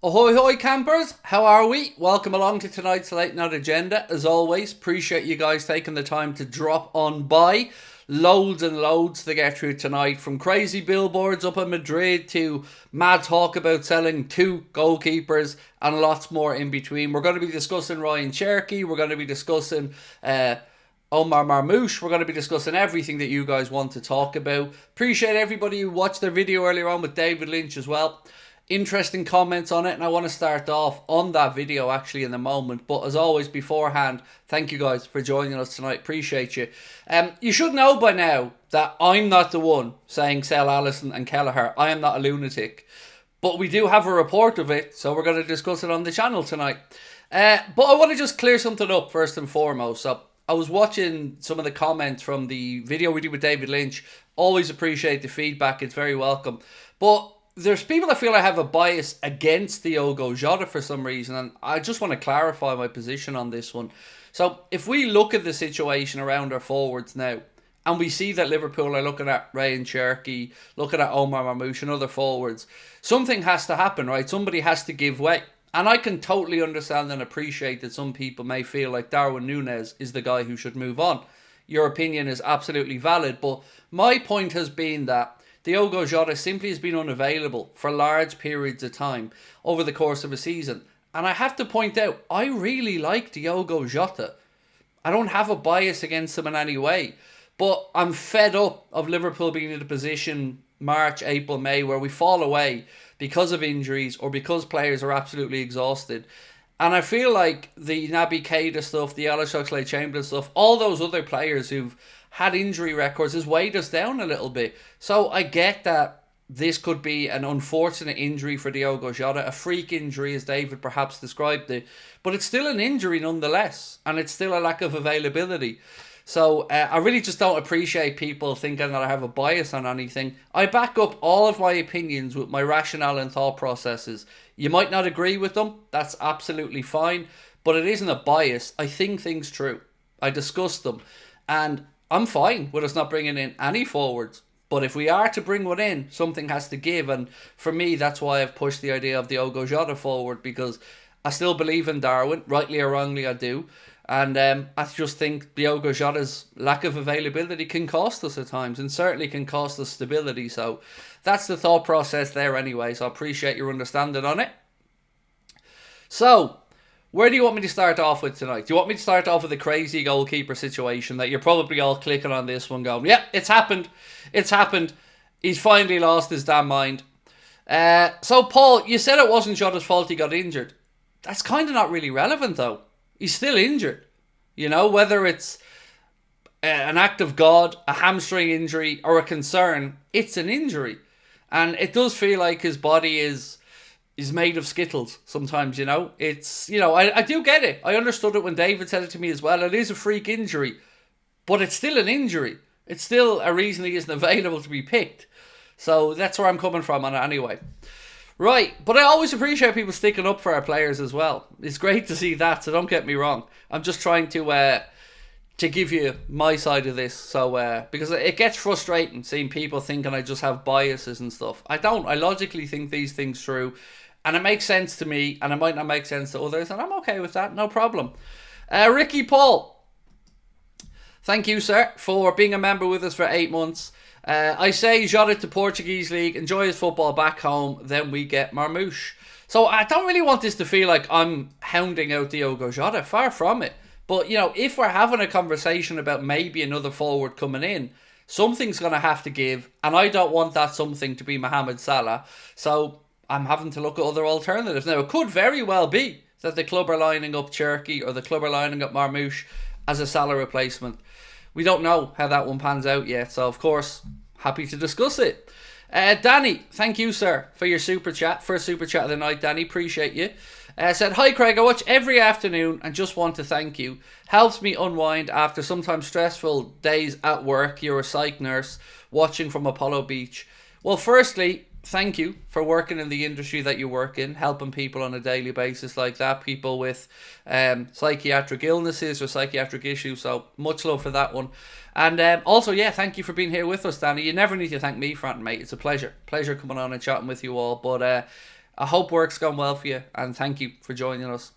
Ahoy hoy campers, how are we? Welcome along to tonight's late night agenda. As always, appreciate you guys taking the time to drop on by. Loads and loads to get through tonight, from crazy billboards up in Madrid to mad talk about selling 2 goalkeepers and lots more in between. We're going to be discussing Ryan Cherky, we're going to be discussing Omar Marmoush. We're going to be discussing everything that you guys want to talk about. Appreciate everybody who watched the video earlier on with David Lynch as well. Interesting comments on it, and I want to start off on that video actually in a moment. But as always, beforehand, thank you guys for joining us tonight. Appreciate you. You should know by now that I'm not the one saying sell Alisson and Kelleher. I am not a lunatic. But we do have a report of it, so we're going to discuss it on the channel tonight. But I want to just clear something up first and foremost. So I was watching some of the comments from the video we did with David Lynch. Always appreciate the feedback. It's very welcome. But there's people that feel I have a bias against Diogo Jota for some reason, and I just want to clarify my position on this one. So if we look at the situation around our forwards now, and we see that Liverpool are looking at Ryan Cherky, looking at Omar Marmoush and other forwards, something has to happen, right? Somebody has to give way. And I can totally understand and appreciate that some people may feel like Darwin Núñez is the guy who should move on. Your opinion is absolutely valid, but my point has been that Diogo Jota simply has been unavailable for large periods of time over the course of a season. And I have to point out, I really like Diogo Jota. I don't have a bias against him in any way. But I'm fed up of Liverpool being in a position March, April, May where we fall away because of injuries or because players are absolutely exhausted. And I feel like the Naby Keita stuff, the Alisson Chamberlain stuff, all those other players who've had injury records has weighed us down a little bit. So I get that this could be an unfortunate injury for Diogo Jota, a freak injury as David perhaps described it, but it's still an injury nonetheless, and it's still a lack of availability. So I really just don't appreciate people thinking that I have a bias on anything. I back up all of my opinions with my rationale and thought processes. You might not agree with them, that's absolutely fine, but it isn't a bias. I think things through. I discuss them, and I'm fine with us not bringing in any forwards. But if we are to bring one in, something has to give. And for me, that's why I've pushed the idea of Diogo Jota forward, because I still believe in Darwin. Rightly or wrongly, I do. And I just think Diogo Jota's lack of availability can cost us at times, and certainly can cost us stability. So that's the thought process there anyway. So I appreciate your understanding on it. So where do you want me to start off with tonight? Do you want me to start off with a crazy goalkeeper situation that you're probably all clicking on this one going, yep, it's happened. It's happened. He's finally lost his damn mind. So, Paul, you said it wasn't Jota's fault he got injured. That's kind of not really relevant, though. He's still injured. You know, whether it's an act of God, a hamstring injury, or a concern, it's an injury. And it does feel like his body is made of skittles sometimes, you know. It's, you know, I do get it. I understood it when David said it to me as well. It is a freak injury, but it's still an injury. It's still a reason he isn't available to be picked. So that's where I'm coming from on it anyway. Right, but I always appreciate people sticking up for our players as well. It's great to see that, so don't get me wrong. I'm just trying to give you my side of this, so because it gets frustrating seeing people thinking I just have biases and stuff. I don't. I logically think these things through, and it makes sense to me, and it might not make sense to others, and I'm okay with that, no problem. Ricky Paul, thank you, sir, for being a member with us for 8 months. I say Jota to Portuguese League, enjoy his football back home, then we get Marmoush. So I don't really want this to feel like I'm hounding out Diogo Jota, far from it. But, you know, if we're having a conversation about maybe another forward coming in, something's going to have to give, and I don't want that something to be Mohamed Salah. So I'm having to look at other alternatives. Now, it could very well be that the club are lining up Cherky or the club are lining up Marmoush as a Salah replacement. We don't know how that one pans out yet, so of course, happy to discuss it. Danny, thank you, sir, for your super chat. First super chat of the night, Danny, appreciate you. Said, hi Craig, I watch every afternoon and just want to thank you. Helps me unwind after sometimes stressful days at work. You're a psych nurse watching from Apollo Beach. Well, firstly, thank you for working in the industry that you work in, helping people on a daily basis like that, people with psychiatric illnesses or psychiatric issues, so much love for that one. And also, yeah, thank you for being here with us, Danny. You never need to thank me for it, mate. It's a pleasure coming on and chatting with you all. But I hope work's gone well for you, and thank you for joining us.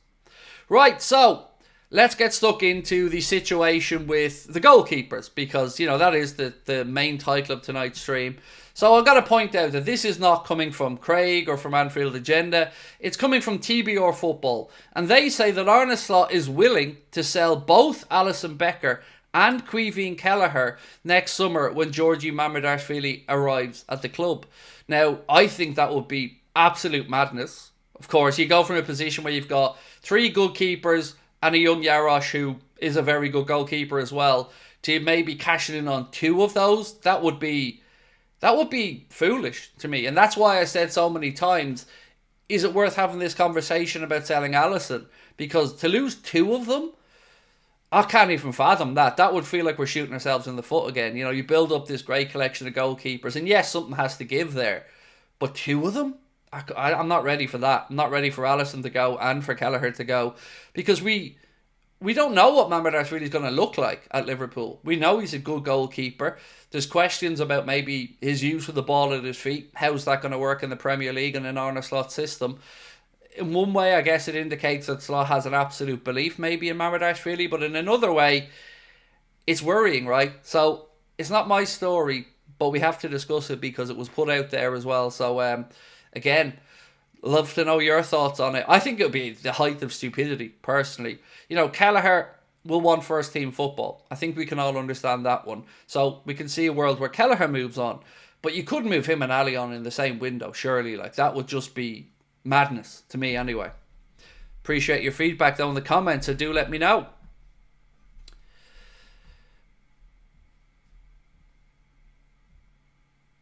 Right, so let's get stuck into the situation with the goalkeepers, because, you know, that is the main title of tonight's stream. So I've got to point out that this is not coming from Craig or from Anfield Agenda. It's coming from TBR Football. And they say that Arne Slot is willing to sell both Alisson, Becker and Caoimhin Kelleher next summer when Georgi Mamardashvili arrives at the club. Now, I think that would be absolute madness. Of course, you go from a position where you've got 3 good keepers and a young Yarosh who is a very good goalkeeper as well, to maybe cashing in on 2 of those. That would be foolish to me. And that's why I said so many times, is it worth having this conversation about selling Alisson? Because to lose 2 of them, I can't even fathom that. That would feel like we're shooting ourselves in the foot again. You know, you build up this great collection of goalkeepers, and yes, something has to give there. But 2 of them? I'm not ready for that. I'm not ready for Alisson to go and for Kelleher to go, because we don't know what Mamardashvili is going to look like at Liverpool. We know he's a good goalkeeper. There's questions about maybe his use of the ball at his feet. How's that going to work in the Premier League and in Arne Slot's system? In one way, I guess it indicates that Slot has an absolute belief maybe in Mamardashvili, but in another way, it's worrying, right? So it's not my story, but we have to discuss it because it was put out there as well. So again, love to know your thoughts on it. I think it would be the height of stupidity, personally. You know, Kelleher will want first team football. I think we can all understand that one. So we can see a world where Kelleher moves on. But you could move him and Ali on in the same window, surely. Like, that would just be madness to me anyway. Appreciate your feedback though in the comments, so do let me know.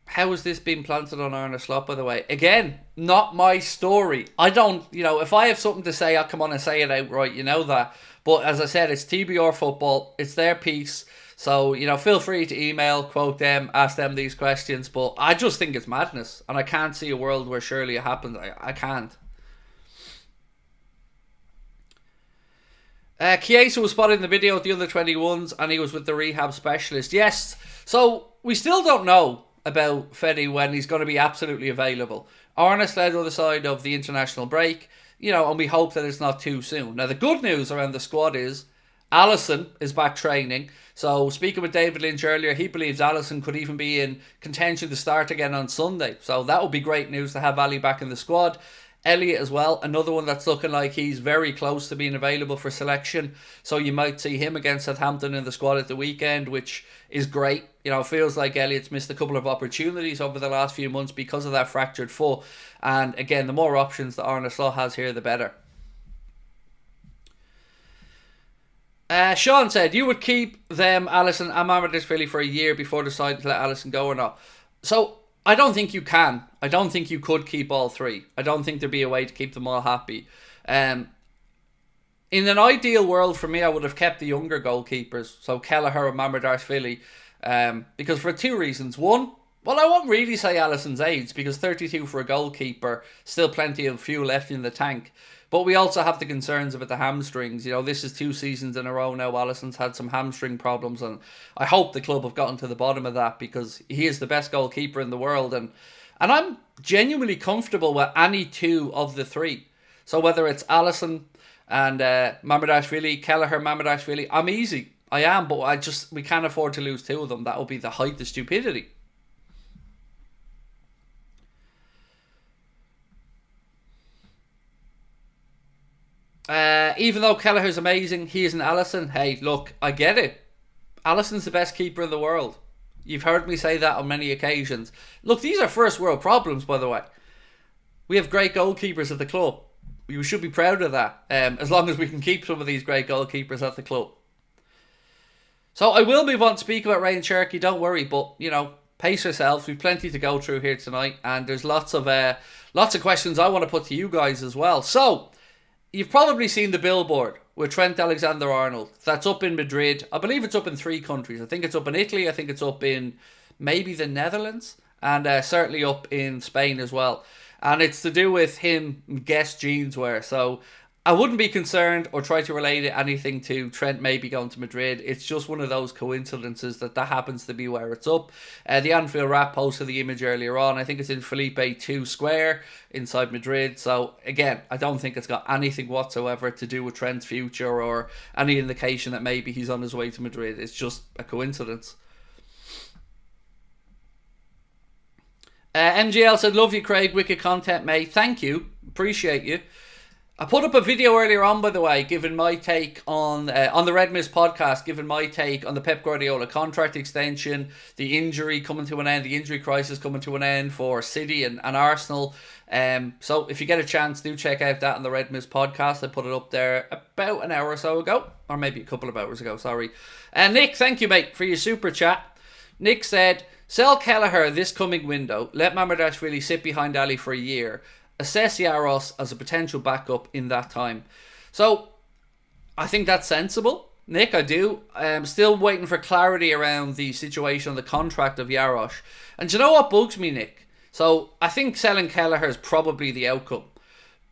How has this been planted on Arne Slot, by the way? Again, not my story. I don't, you know, if I have something to say, I'll come on and say it outright, you know that. But as I said, it's TBR Football. It's their piece. So, you know, feel free to email, quote them, ask them these questions. But I just think it's madness. And I can't see a world where surely it happens. I can't. Chiesa was spotted in the video with the under-21s and he was with the rehab specialist. Yes. So, we still don't know about Fede when he's going to be absolutely available. Arne led on the side of the international break, you know, and we hope that it's not too soon. Now, the good news around the squad is Alisson is back training. So, speaking with David Lynch earlier, he believes Alisson could even be in contention to start again on Sunday. So, that would be great news to have Ali back in the squad. Elliott as well, another one that's looking like he's very close to being available for selection. So, you might see him against Southampton in the squad at the weekend, which is great. You know, it feels like Elliott's missed a couple of opportunities over the last few months because of that fractured foot. And again, the more options that Arne Slot has here, the better. Sean said, you would keep them, Alisson and Mamardashvili for a year before deciding to let Alisson go or not. So, I don't think you can. I don't think you could keep all 3. I don't think there'd be a way to keep them all happy. In an ideal world for me, I would have kept the younger goalkeepers, so Kelleher and Mamardashvili, because for 2 reasons. One, well, I won't really say Alisson's age, because 32 for a goalkeeper, still plenty of fuel left in the tank. But we also have the concerns about the hamstrings. You know, this is 2 seasons in a row now. Alisson's had some hamstring problems, and I hope the club have gotten to the bottom of that, because he is the best goalkeeper in the world, and I'm genuinely comfortable with any 2 of the 3. So whether it's Alisson and Mamardashvili, Kelleher, Mamardashvili, I'm easy. I am, but we can't afford to lose 2 of them. That would be the height of stupidity. Even though Kelleher's amazing, he isn't Alisson. Hey, look, I get it. Alisson's the best keeper in the world. You've heard me say that on many occasions. Look, these are first world problems, by the way. We have great goalkeepers at the club. We should be proud of that, as long as we can keep some of these great goalkeepers at the club. So I will move on to speak about Ray and Cherokee, don't worry, but, you know, pace yourselves. We've plenty to go through here tonight, and there's lots of questions I want to put to you guys as well. So, you've probably seen the billboard with Trent Alexander-Arnold. That's up in Madrid. I believe it's up in 3 countries. I think it's up in Italy. I think it's up in maybe the Netherlands. And certainly up in Spain as well. And it's to do with him guest jeanswear. So I wouldn't be concerned or try to relate it anything to Trent maybe going to Madrid. It's just one of those coincidences that happens to be where it's up. The Anfield Wrap posted the image earlier on. I think it's in Felipe 2 Square inside Madrid. So again, I don't think it's got anything whatsoever to do with Trent's future or any indication that maybe he's on his way to Madrid. It's just a coincidence. MGL said, love you, Craig. Wicked content, mate. Thank you. Appreciate you. I put up a video earlier on, by the way, giving my take on the Red Mist podcast, giving my take on the Pep Guardiola contract extension, the injury coming to an end, the injury crisis coming to an end for City and Arsenal. So if you get a chance, do check out that on the Red Mist podcast. I put it up there about an hour or so ago, or maybe a couple of hours ago, sorry. Nick, thank you, mate, for your super chat. Nick said, sell Kelleher this coming window, let Mamardashvili sit behind Ali for a year, assess Yaros as a potential backup in that time. So, I think that's sensible. Nick, I do. I'm still waiting for clarity around the situation on the contract of Yaros. And do you know what bugs me, Nick? So, I think selling Kelleher is probably the outcome.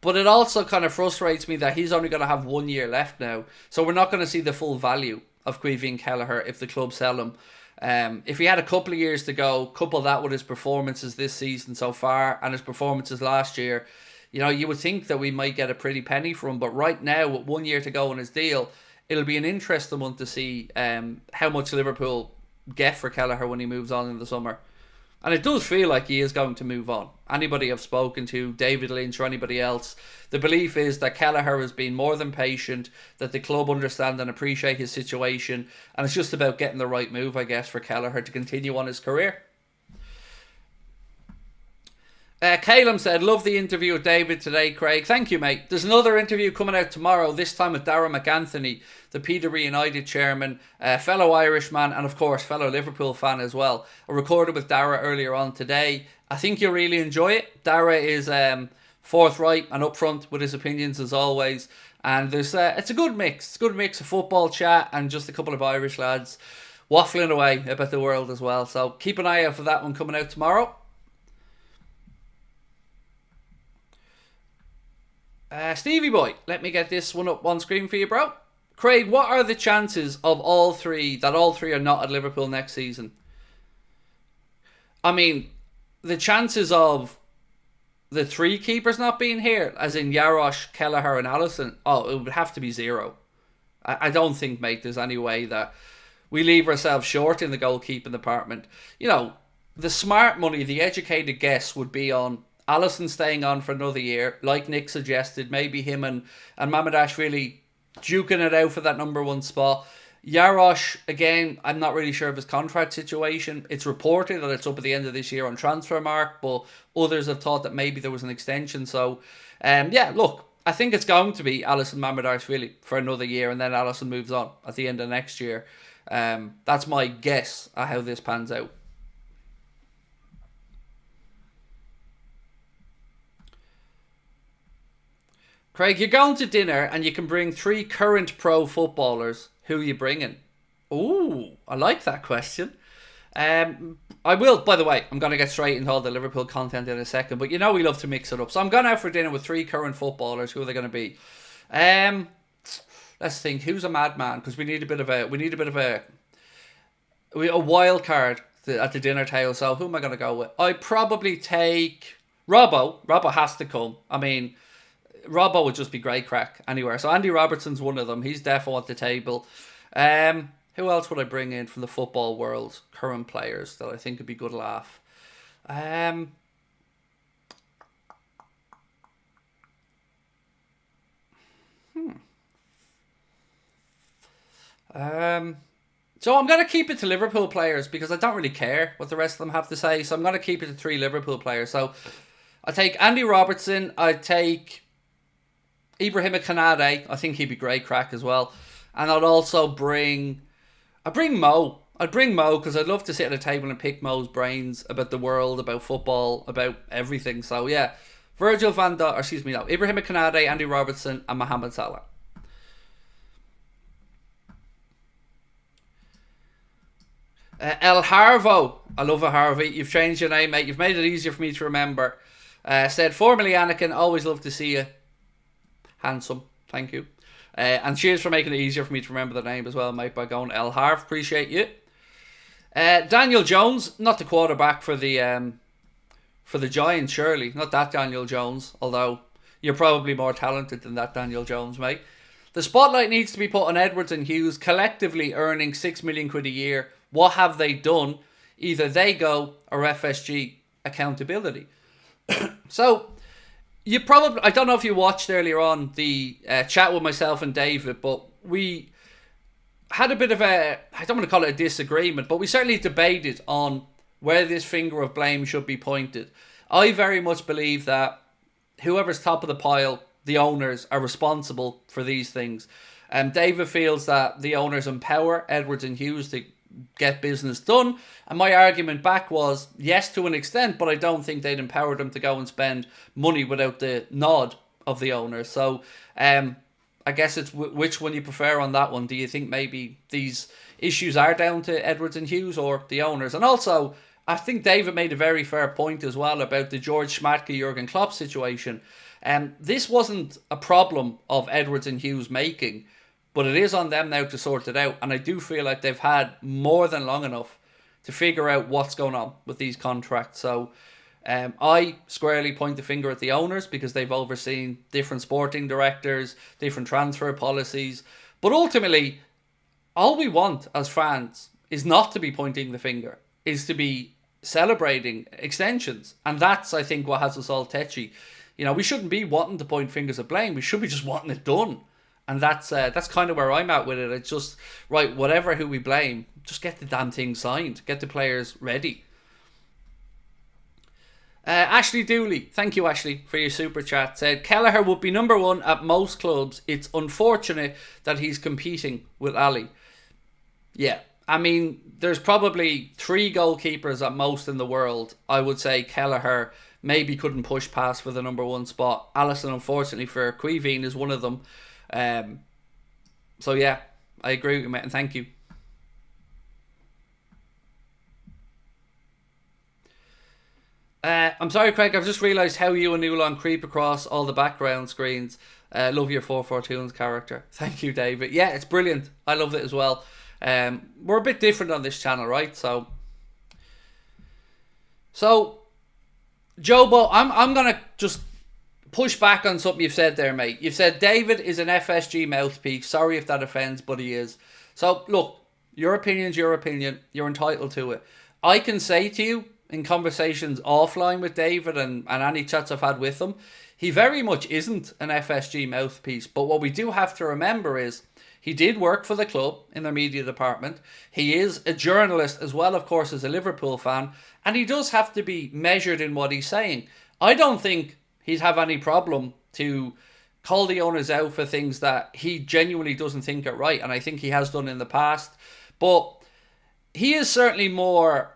But it also kind of frustrates me that he's only going to have 1 year left now. So, we're not going to see the full value of Caoimhin Kelleher if the club sell him. If he had a couple of years to go, couple that with his performances this season so far and his performances last year, you know, you would think that we might get a pretty penny for him. But right now, with 1 year to go on his deal, it'll be an interesting one to see how much Liverpool get for Kelleher when he moves on in the summer. And it does feel like he is going to move on. Anybody I've spoken to, David Lynch or anybody else, the belief is that Kelleher has been more than patient, that the club understand and appreciate his situation, and it's just about getting the right move, I guess, for Kelleher to continue on his career. Calum said, love the interview with David today, Craig. Thank you, mate. There's another interview coming out tomorrow, this time with Darragh McAnthony, the Peterborough United chairman, fellow Irishman, and of course, fellow Liverpool fan as well. I recorded with Darragh earlier on today. I think you'll really enjoy it. Darragh is forthright and upfront with his opinions as always. And there's it's a good mix. It's a good mix of football chat and just a couple of Irish lads waffling away about the world as well. So keep an eye out for that one coming out tomorrow. Stevie boy, let me get this one up on screen for you, bro. Craig, what are the chances of all three are not at Liverpool next season? I mean, the chances of the three keepers not being here, as in Yaros, Kelleher and Alisson, it would have to be zero. I don't think, mate, there's any way that we leave ourselves short in the goalkeeping department. You know, the smart money, the educated guess would be on Alisson staying on for another year, like Nick suggested, maybe him and Mamardashvili duking it out for that number one spot. Yaros, again, I'm not really sure of his contract situation. It's reported that it's up at the end of this year on transfer mark, but others have thought that maybe there was an extension. So, yeah, look, I think it's going to be Alisson Mamardashvili for another year, and then Alisson moves on at the end of next year. That's my guess at how this pans out. Craig, you're going to dinner and you can bring 3 current pro footballers. Who are you bringing? Ooh, I like that question. I will, by the way, I'm going to get straight into all the Liverpool content in a second, but you know we love to mix it up. So I'm going out for dinner with 3 current footballers. Who are they going to be? Let's think. Who's a madman? Because we need a bit of a wild card at the dinner table. So who am I going to go with? I'd probably take Robbo. Robbo has to come. I mean, Robbo would just be great crack anywhere. So Andy Robertson's one of them. He's definitely at the table. Who else would I bring in from the football world? Current players that I think would be good laugh. So I'm going to keep it to Liverpool players because I don't really care what the rest of them have to say. So I'm going to keep it to 3 Liverpool players. So I take Andy Robertson. I take Ibrahim Kanade. I think he'd be great crack as well. And I'd also bring Mo. I'd bring Mo because I'd love to sit at a table and pick Mo's brains about the world, about football, about everything. So yeah, Ibrahim Kanade, Andy Robertson and Mohamed Salah. El Harvo. I love a Harvey. You've changed your name, mate. You've made it easier for me to remember. Said, formerly Anakin, always love to see you. Handsome. Thank you. And cheers for making it easier for me to remember the name as well, mate, by going El Harv. Appreciate you. Daniel Jones, not the quarterback for the Giants, surely. Not that Daniel Jones, although you're probably more talented than that Daniel Jones, mate. The spotlight needs to be put on Edwards and Hughes, collectively earning £6 million a year. What have they done? Either they go or FSG accountability. So, you probably... I don't know if you watched earlier on the chat with myself and David, but we had a bit of a... I don't want to call it a disagreement, but we certainly debated on where this finger of blame should be pointed. I very much believe that whoever's top of the pile, the owners, are responsible for these things. David feels that the owners empower Edwards and Hughes to get business done. And my argument back was, yes, to an extent, but I don't think they'd empower them to go and spend money without the nod of the owners. So I guess it's which one you prefer on that one. Do you think maybe these issues are down to Edwards and Hughes or the owners? And also, I think David made a very fair point as well about the George Schmadtke, Jurgen Klopp situation. This wasn't a problem of Edwards and Hughes making, but it is on them now to sort it out. And I do feel like they've had more than long enough to figure out what's going on with these contracts. So I squarely point the finger at the owners because they've overseen different sporting directors, different transfer policies. But ultimately, all we want as fans is not to be pointing the finger, is to be celebrating extensions. And that's, I think, what has us all tetchy. You know, we shouldn't be wanting to point fingers of blame. We should be just wanting it done. And that's kind of where I'm at with it. It's just, right, whatever who we blame, just get the damn thing signed. Get the players ready. Ashley Dooley, thank you, Ashley, for your super chat. Said, Kelleher would be number one at most clubs. It's unfortunate that he's competing with Ali. Yeah, I mean, there's probably 3 goalkeepers at most in the world. I would say Kelleher maybe couldn't push past for the number one spot. Alisson, unfortunately, for Caoimhin is one of them. So yeah, I agree with you, mate, and thank you. I'm sorry, Craig, I've just realised how you and Newlon creep across all the background screens. Love your 442's character. Thank you, David. Yeah, it's brilliant. I loved it as well. We're a bit different on this channel, right? So Jobo, I'm going to just push back on something you've said there, mate. You've said David is an FSG mouthpiece. Sorry if that offends, but he is. So, look, your opinion's your opinion. You're entitled to it. I can say to you, in conversations offline with David and any chats I've had with him, he very much isn't an FSG mouthpiece. But what we do have to remember is he did work for the club in their media department. He is a journalist as well, of course, as a Liverpool fan. And he does have to be measured in what he's saying. I don't think he'd have any problem to call the owners out for things that he genuinely doesn't think are right. And I think he has done in the past. But he is certainly more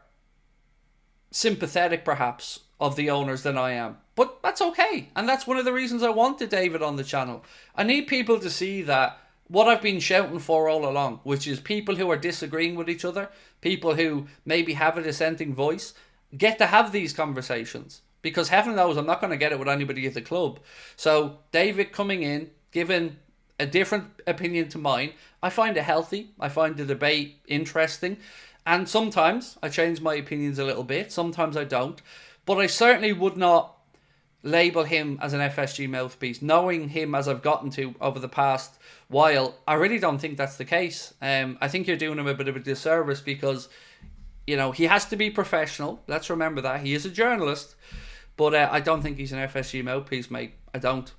sympathetic, perhaps, of the owners than I am. But that's okay. And that's one of the reasons I wanted David on the channel. I need people to see that what I've been shouting for all along, which is people who are disagreeing with each other, people who maybe have a dissenting voice, get to have these conversations. Because heaven knows I'm not going to get it with anybody at the club. So David coming in, giving a different opinion to mine, I find it healthy. I find the debate interesting. And sometimes I change my opinions a little bit. Sometimes I don't. But I certainly would not label him as an FSG mouthpiece. Knowing him as I've gotten to over the past while, I really don't think that's the case. I think you're doing him a bit of a disservice because, you know, he has to be professional. Let's remember that. He is a journalist. But I don't think he's an FSG mouthpiece, mate. I don't.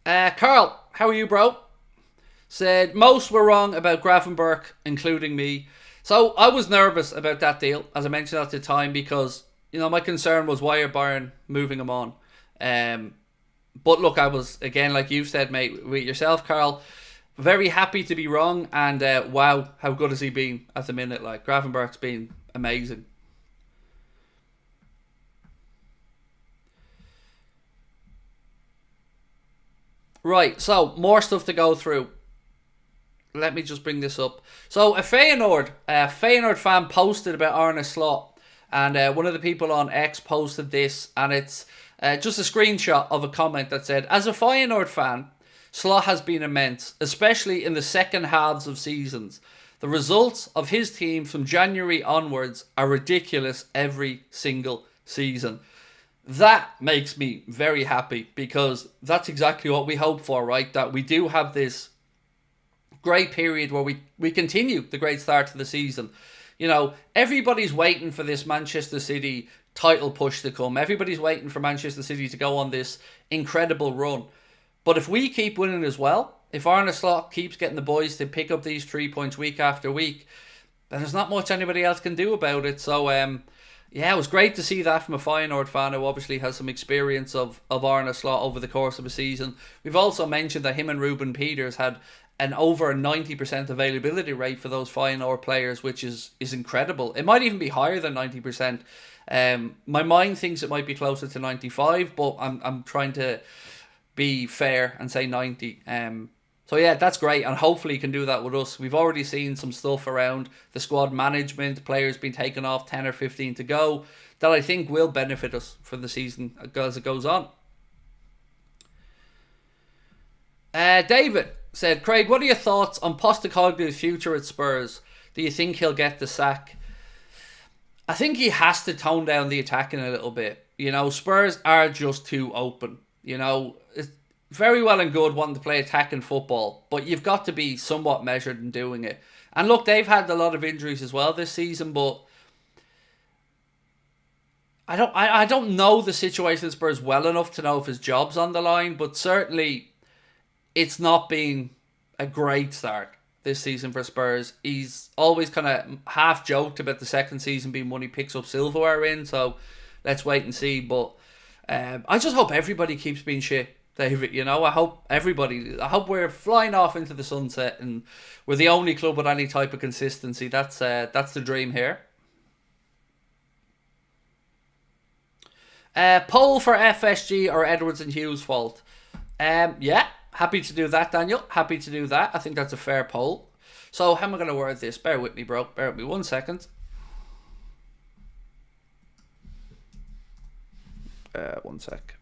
Carl, how are you, bro? Said, most were wrong about Gravenberch, including me. So I was nervous about that deal, as I mentioned at the time, because, you know, my concern was why are Bayern moving him on? But look, I was, again, like you've said, mate, with yourself, Carl, very happy to be wrong. And wow, how good has he been at the minute? Like, Gravenberch's been amazing. Right, so more stuff to go through. Let me just bring this up. So a Feyenoord fan posted about Arne Slot And one of the people on X posted this, and it's just a screenshot of a comment that said, "As a Feyenoord fan, Slot has been immense, especially in the second halves of seasons. The results of his team from January onwards are ridiculous every single season." That makes me very happy, because that's exactly what we hope for, right? That we do have this great period where we continue the great start to the season. You know, everybody's waiting for this Manchester City title push to come. Everybody's waiting for Manchester City to go on this incredible run. But if we keep winning as well, if Arne Slot keeps getting the boys to pick up these 3 points week after week, then there's not much anybody else can do about it. So, yeah, it was great to see that from a Feyenoord fan who obviously has some experience of Arne Slot over the course of a season. We've also mentioned that him and Ruben Peters had an over 90% availability rate for those Feyenoord players, which is incredible. It might even be higher than 90%. My mind thinks it might be closer to 95, but I'm trying to be fair and say 90. So yeah, that's great, and hopefully you can do that with us. We've already seen some stuff around the squad management, players being taken off 10 or 15 to go, that I think will benefit us for the season as it goes on. David said, "Craig, what are your thoughts on Postecoglou's future at Spurs? Do you think he'll get the sack?" I think he has to tone down the attacking a little bit. You know, Spurs are just too open. You know, it's very well and good wanting to play attacking football, but you've got to be somewhat measured in doing it. And look, they've had a lot of injuries as well this season, but I don't know the situation at Spurs well enough to know if his job's on the line, but certainly it's not been a great start this season for Spurs. He's always kind of half joked about the second season being one he picks up silverware in, so let's wait and see. But I just hope everybody keeps being shit, David. You know, I hope we're flying off into the sunset and we're the only club with any type of consistency. That's the dream here. Poll for FSG or Edwards and Hughes fault. Yeah, happy to do that, Daniel. Happy to do that. I think that's a fair poll. So how am I going to word this? Bear with me, bro. Bear with me 1 second. 1 sec.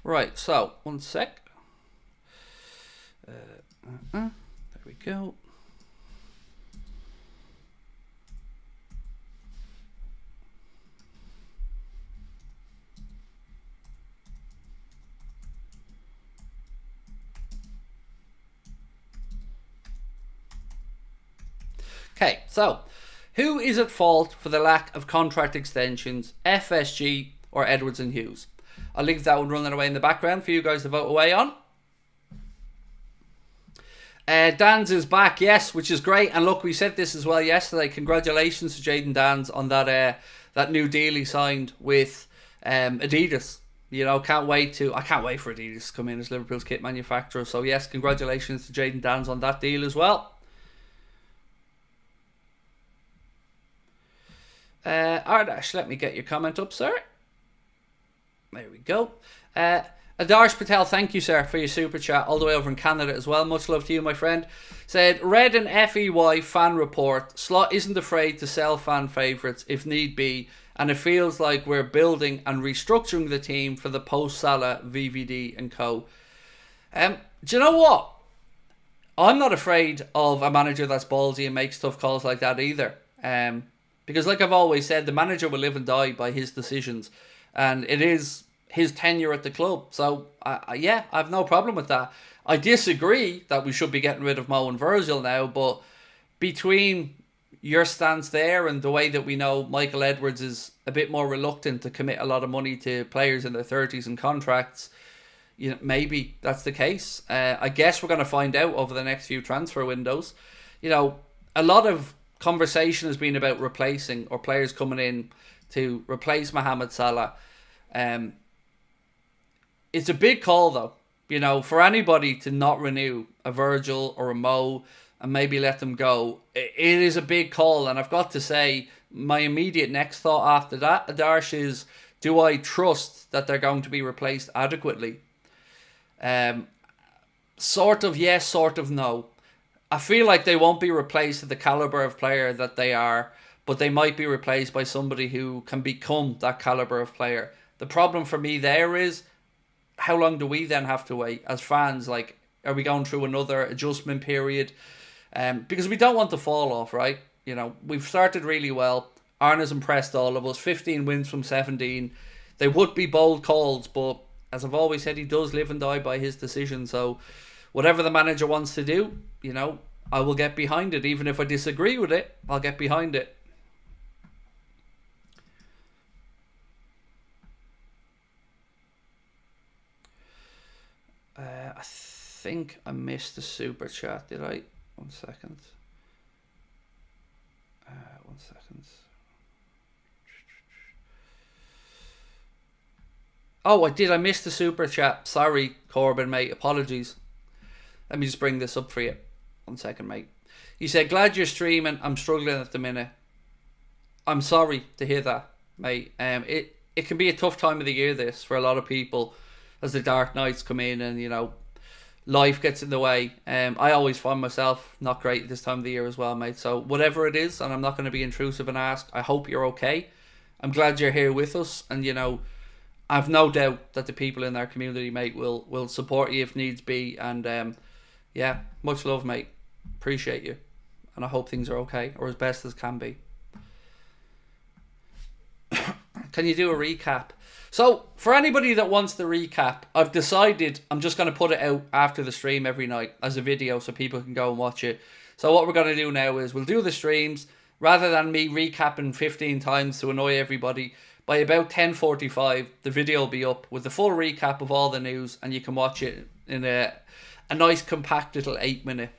Right, so 1 sec. There we go. Okay, so who is at fault for the lack of contract extensions, FSG or Edwards and Hughes? I'll leave that one running away in the background for you guys to vote away on. Dan's is back, yes, which is great. And look, we said this as well yesterday. Congratulations to Jayden Danns on that new deal he signed with Adidas. You know, I can't wait for Adidas to come in as Liverpool's kit manufacturer. So yes, congratulations to Jayden Danns on that deal as well. Ardash, let me get your comment up, sir. There we go. Adarsh Patel, thank you, sir, for your super chat all the way over in Canada as well. Much love to you, my friend. Said, read an FEY fan report. Slot isn't afraid to sell fan favourites if need be, and it feels like we're building and restructuring the team for the post-Salah, VVD and co. Do you know what? I'm not afraid of a manager that's ballsy and makes tough calls like that either. Because like I've always said, the manager will live and die by his decisions. And it is his tenure at the club. So, yeah, I have no problem with that. I disagree that we should be getting rid of Mo and Virgil now. But between your stance there and the way that we know Michael Edwards is a bit more reluctant to commit a lot of money to players in their 30s and contracts, you know, maybe that's the case. I guess we're going to find out over the next few transfer windows. You know, a lot of conversation has been about replacing or players coming in to replace Mohamed Salah. It's a big call though, you know, for anybody to not renew a Virgil or a Mo and maybe let them go. It is a big call, and I've got to say, my immediate next thought after that, Adarsh, is do I trust that they're going to be replaced adequately? Sort of yes, sort of no. I feel like they won't be replaced at the caliber of player that they are, but they might be replaced by somebody who can become that caliber of player. The problem for me there is, how long do we then have to wait as fans? Like, are we going through another adjustment period? Because we don't want to fall off, right? You know, we've started really well. Arne's impressed all of us. 15 wins from 17. They would be bold calls, but as I've always said, he does live and die by his decision. So whatever the manager wants to do, you know, I will get behind it. Even if I disagree with it, I'll get behind it. I think I missed the super chat, did I? 1 second. 1 second. Oh, I did. I missed the super chat. Sorry, Corbin, mate. Apologies. Let me just bring this up for you. 1 second, mate. You said, glad you're streaming. I'm struggling at the minute. I'm sorry to hear that, mate. It can be a tough time of the year, this, for a lot of people, as the dark nights come in and, you know, life gets in the way. I always find myself not great this time of the year as well, mate. So whatever it is, and I'm not going to be intrusive and ask, I hope you're okay. I'm glad you're here with us, and, you know, I've no doubt that the people in our community, mate, will support you if needs be. And yeah, much love, mate. Appreciate you, and I hope things are okay, or as best as can be. Can you do a recap? So, for anybody that wants the recap, I've decided I'm just going to put it out after the stream every night as a video so people can go and watch it. So what we're going to do now is we'll do the streams, rather than me recapping 15 times to annoy everybody. By about 10:45, the video will be up with the full recap of all the news, and you can watch it in a nice compact little 8-minute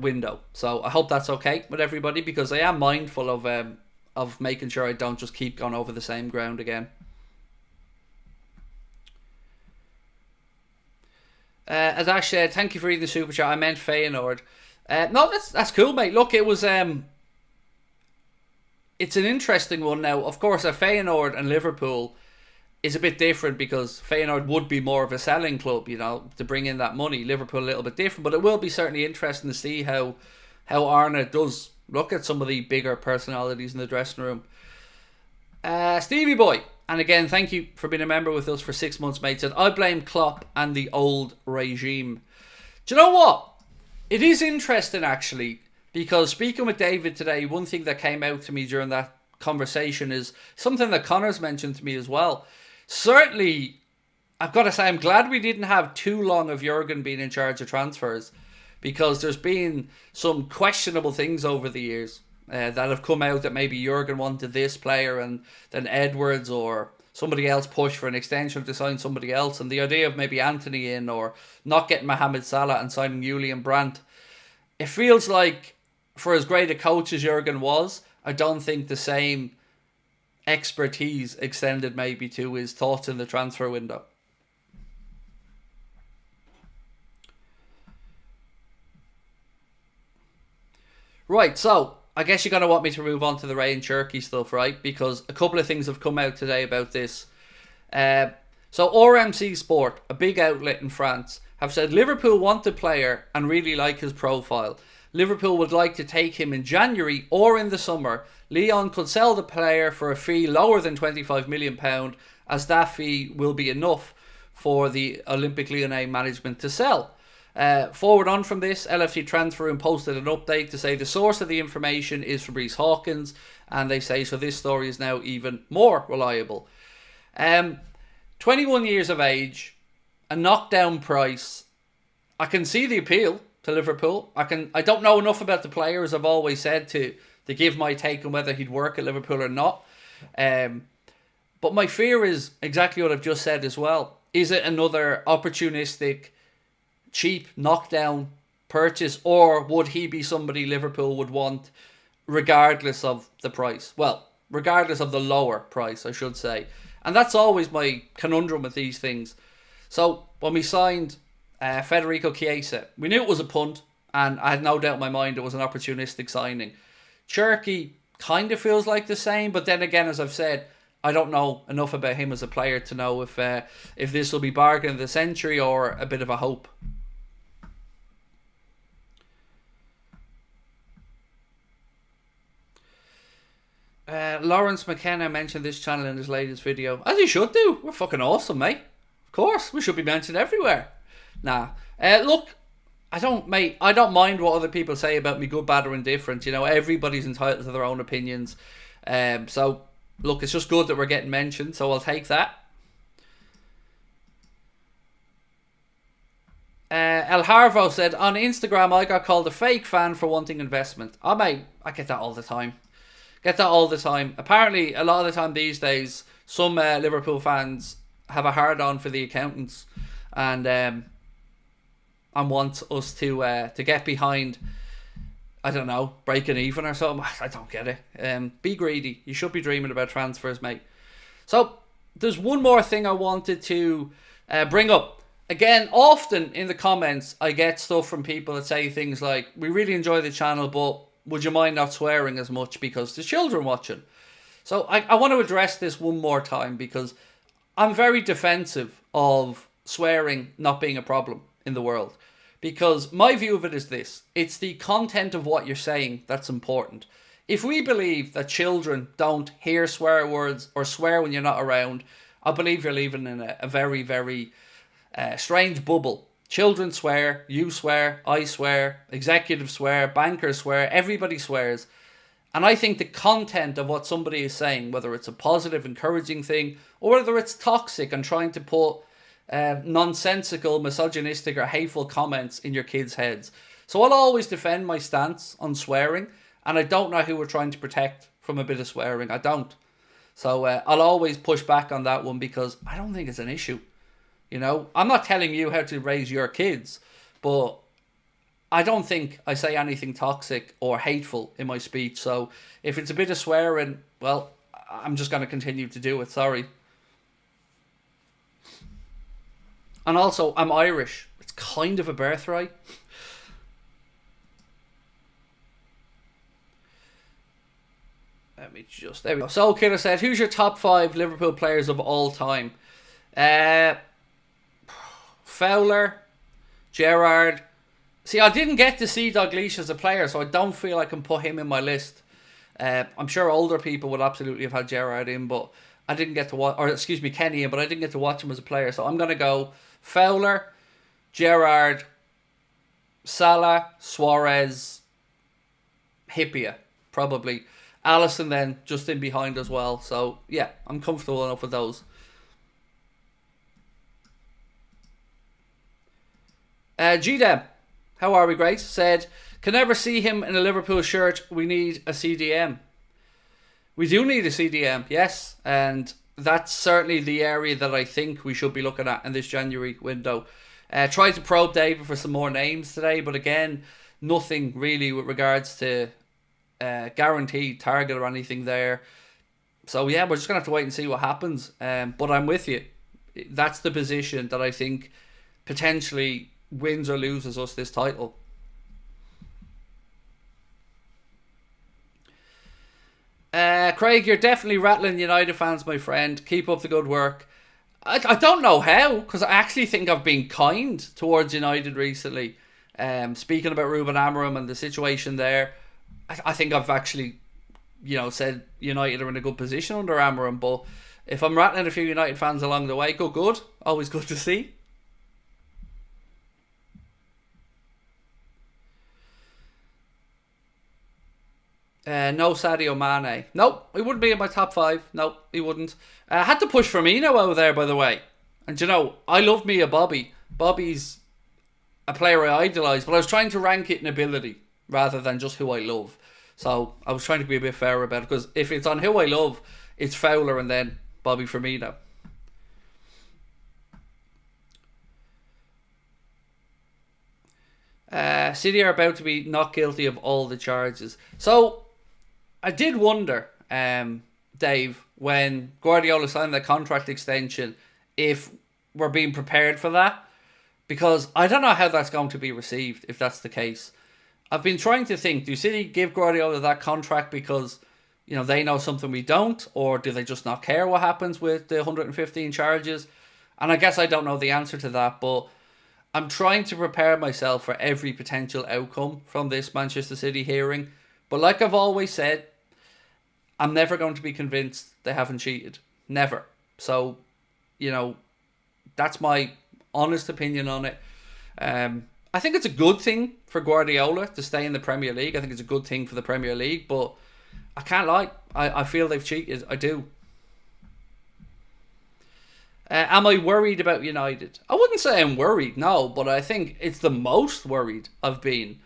window. So I hope that's okay with everybody, because I am mindful of making sure I don't just keep going over the same ground again. As Ash said, thank you for reading the super chat. I meant Feyenoord. No, that's cool, mate. Look, it was it's an interesting one now. Of course, Feyenoord and Liverpool is a bit different, because Feyenoord would be more of a selling club, you know, to bring in that money. Liverpool a little bit different, but it will be certainly interesting to see how Arne does look at some of the bigger personalities in the dressing room. Stevie Boy, and again, thank you for being a member with us for 6 months, mate, said, I blame Klopp and the old regime. Do you know what? It is interesting, actually, because speaking with David today, one thing that came out to me during that conversation is something that Connor's mentioned to me as well. Certainly, I've got to say, I'm glad we didn't have too long of Jurgen being in charge of transfers, because there's been some questionable things over the years that have come out, that maybe Jurgen wanted this player and then Edwards or somebody else pushed for an extension to sign somebody else, and the idea of maybe Anthony in, or not getting Mohamed Salah and signing Julian Brandt. It feels like, for as great a coach as Jurgen was, I don't think the same expertise extended maybe to his thoughts in the transfer window. Right, so I guess you're going to want me to move on to the Ray and Cherky stuff, right? Because a couple of things have come out today about this. So RMC Sport, a big outlet in France, have said Liverpool want the player and really like his profile. Liverpool would like to take him in January or in the summer. Lyon could sell the player for a fee lower than £25 million, as that fee will be enough for the Olympique Lyonnais management to sell. Forward on from this, LFC Transfer Room posted an update to say the source of the information is Fabrice Hawkins, and they say so this story is now even more reliable. 21 years of age, a knockdown price. I can see the appeal to Liverpool. I don't know enough about the player, as I've always said, to give my take on whether he'd work at Liverpool or not. But my fear is exactly what I've just said as well. Is it another opportunistic, cheap knockdown purchase, or would he be somebody Liverpool would want regardless of the price? Well, regardless of the lower price, I should say. And that's always my conundrum with these things. So when we signed Federico Chiesa, we knew it was a punt. And I had no doubt in my mind it was an opportunistic signing. Cherky kind of feels like the same, but then again, as I've said, I don't know enough about him as a player to know if this will be bargain of the century or a bit of a hope. Lawrence McKenna mentioned this channel in his latest video. As he should do. We're fucking awesome, mate. Of course, we should be mentioned everywhere. Nah. Look, I don't mind what other people say about me, good, bad, or indifferent. You know, everybody's entitled to their own opinions. So, look, it's just good that we're getting mentioned, so I'll take that. El Harvo said, on Instagram, I got called a fake fan for wanting investment. Oh, mate, I get that all the time. Apparently, a lot of the time these days, some Liverpool fans have a hard-on for the accountants and want us to get behind, I don't know, breaking even or something. I don't get it. Be greedy. You should be dreaming about transfers, mate. So, there's one more thing I wanted to bring up. Again, often in the comments, I get stuff from people that say things like, we really enjoy the channel, but would you mind not swearing as much because there's children watching? So I want to address this one more time because I'm very defensive of swearing not being a problem in the world. Because my view of it is this. It's the content of what you're saying that's important. If we believe that children don't hear swear words or swear when you're not around, I believe you're living in a very, very strange bubble. Children swear, you swear, I swear, executives swear, bankers swear, everybody swears. And I think the content of what somebody is saying, whether it's a positive, encouraging thing, or whether it's toxic and trying to put nonsensical, misogynistic or hateful comments in your kids' heads. So I'll always defend my stance on swearing, and I don't know who we're trying to protect from a bit of swearing. I don't. So I'll always push back on that one because I don't think it's an issue. You know, I'm not telling you how to raise your kids, but I don't think I say anything toxic or hateful in my speech. So if it's a bit of swearing, well, I'm just going to continue to do it. Sorry. And also, I'm Irish. It's kind of a birthright. Let me just... There we go. So Killer said, who's your top 5 Liverpool players of all time? Fowler, Gerrard. See, I didn't get to see Dalglish as a player, so I don't feel I can put him in my list. I'm sure older people would absolutely have had Gerrard in, but I didn't get to watch, or excuse me, Kenny in, but I didn't get to watch him as a player. So I'm going to go Fowler, Gerrard, Salah, Suarez, Hyypiä, probably. Alisson then, just in behind as well. So, yeah, I'm comfortable enough with those. GDM, how are we, Grace? Said, can never see him in a Liverpool shirt. We need a CDM. We do need a CDM, yes. And that's certainly the area that I think we should be looking at in this January window. Tried to probe David for some more names today, but again, nothing really with regards to guaranteed target or anything there. So yeah, we're just going to have to wait and see what happens. But I'm with you. That's the position that I think potentially wins or loses us this title. Craig, you're definitely rattling United fans, my friend. Keep up the good work. I don't know how, because I actually think I've been kind towards United recently. Speaking about Ruben Amorim and the situation there, I think I've actually, said United are in a good position under Amorim. But if I'm rattling a few United fans along the way, good. Always good to see. No Sadio Mane. Nope, he wouldn't be in my top 5. Nope, he wouldn't. I had to push Firmino out there, by the way. And I love me a Bobby. Bobby's a player I idolise, but I was trying to rank it in ability rather than just who I love. So I was trying to be a bit fair about it, because if it's on who I love, it's Fowler and then Bobby Firmino. City are about to be not guilty of all the charges. So I did wonder, Dave, when Guardiola signed the contract extension, if we're being prepared for that. Because I don't know how that's going to be received, if that's the case. I've been trying to think, do City give Guardiola that contract because, they know something we don't, or do they just not care what happens with the 115 charges? And I guess I don't know the answer to that, but I'm trying to prepare myself for every potential outcome from this Manchester City hearing. But like I've always said, I'm never going to be convinced they haven't cheated. Never. So, that's my honest opinion on it. I think it's a good thing for Guardiola to stay in the Premier League. I think it's a good thing for the Premier League, but I can't lie. I feel they've cheated. I do. Am I worried about United? I wouldn't say I'm worried, no, but I think it's the most worried I've been.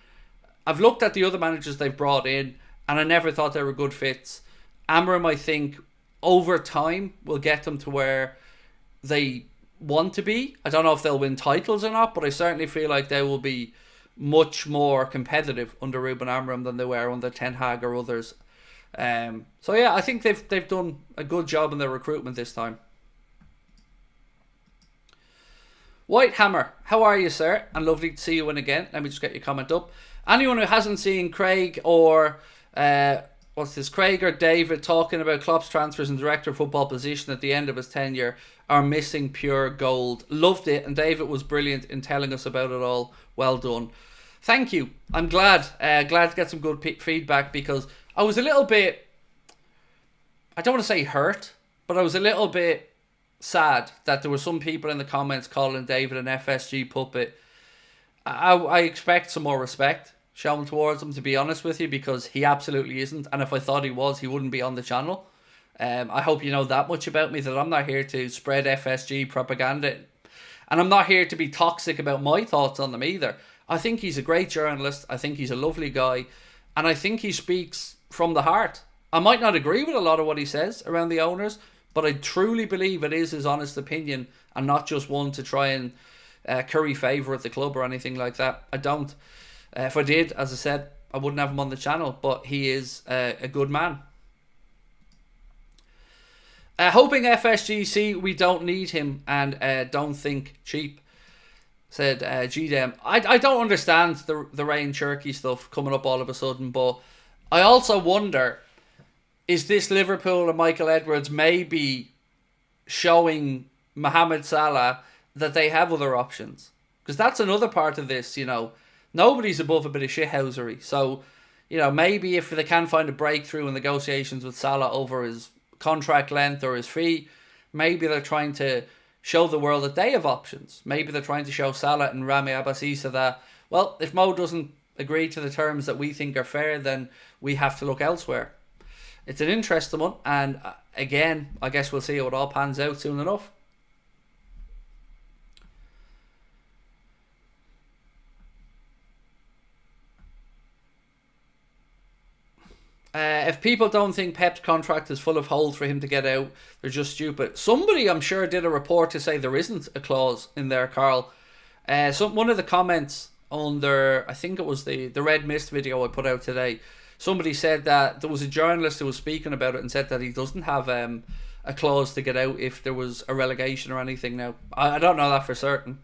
I've looked at the other managers they've brought in, and I never thought they were good fits. Amorim, I think, over time, will get them to where they want to be. I don't know if they'll win titles or not, but I certainly feel like they will be much more competitive under Ruben Amorim than they were under Ten Hag or others. So yeah, I think they've done a good job in their recruitment this time. Whitehammer, how are you, sir? And lovely to see you in again. Let me just get your comment up. Anyone who hasn't seen Craig or Craig or David talking about Klopp's transfers and director of football position at the end of his tenure are missing pure gold. Loved it, and David was brilliant in telling us about it all. Well done. Thank you. I'm glad. Glad to get some good feedback, because I was a little bit, I don't want to say hurt, but I was a little bit sad that there were some people in the comments calling David an FSG puppet. I expect some more respect shown towards him, to be honest with you, because he absolutely isn't, and if I thought he was, he wouldn't be on the channel. I hope you know that much about me, that I'm not here to spread FSG propaganda, and I'm not here to be toxic about my thoughts on them either. I think he's a great journalist, I think he's a lovely guy, and I think he speaks from the heart. I might not agree with a lot of what he says around the owners, but I truly believe it is his honest opinion and not just one to try and curry favour at the club or anything like that. I don't. If I did, as I said, I wouldn't have him on the channel, but he is a good man. Hoping FSGC, we don't need him and don't think cheap, said GDM. I don't understand the Ryan Cherky stuff coming up all of a sudden, but I also wonder, is this Liverpool and Michael Edwards maybe showing Mohamed Salah that they have other options? Because that's another part of this, Nobody's above a bit of shithousery. So, maybe if they can find a breakthrough in negotiations with Salah over his contract length or his fee, maybe they're trying to show the world that they have options. Maybe they're trying to show Salah and Rami Abbasisa that, well, if Mo doesn't agree to the terms that we think are fair, then we have to look elsewhere. It's an interesting one, and again, I guess we'll see how it all pans out soon enough. If people don't think Pep's contract is full of holes for him to get out, they're just stupid. Somebody, I'm sure, did a report to say there isn't a clause in there, Carl. One of the comments under, I think it was the Red Mist video I put out today, somebody said that there was a journalist who was speaking about it and said that he doesn't have a clause to get out if there was a relegation or anything. Now, I don't know that for certain.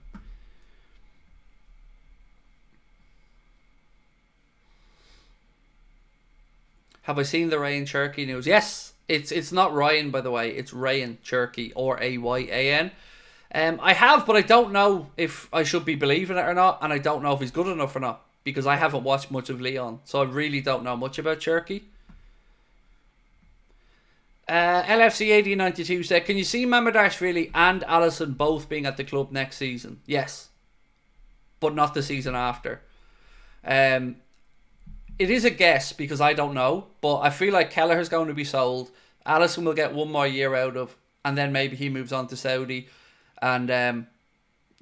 Have I seen the Ryan Cherky news? Yes, it's not Ryan, by the way. It's Ryan Cherky, or Ryan. I have, but I don't know if I should be believing it or not, and I don't know if he's good enough or not, because I haven't watched much of Leon, so I really don't know much about Cherky. LFC 1892 said, can you see Mamardashvili and Alisson both being at the club next season? Yes, but not the season after. It is a guess because I don't know, but I feel like Kelleher's going to be sold. Alisson will get one more year out of, and then maybe he moves on to Saudi, and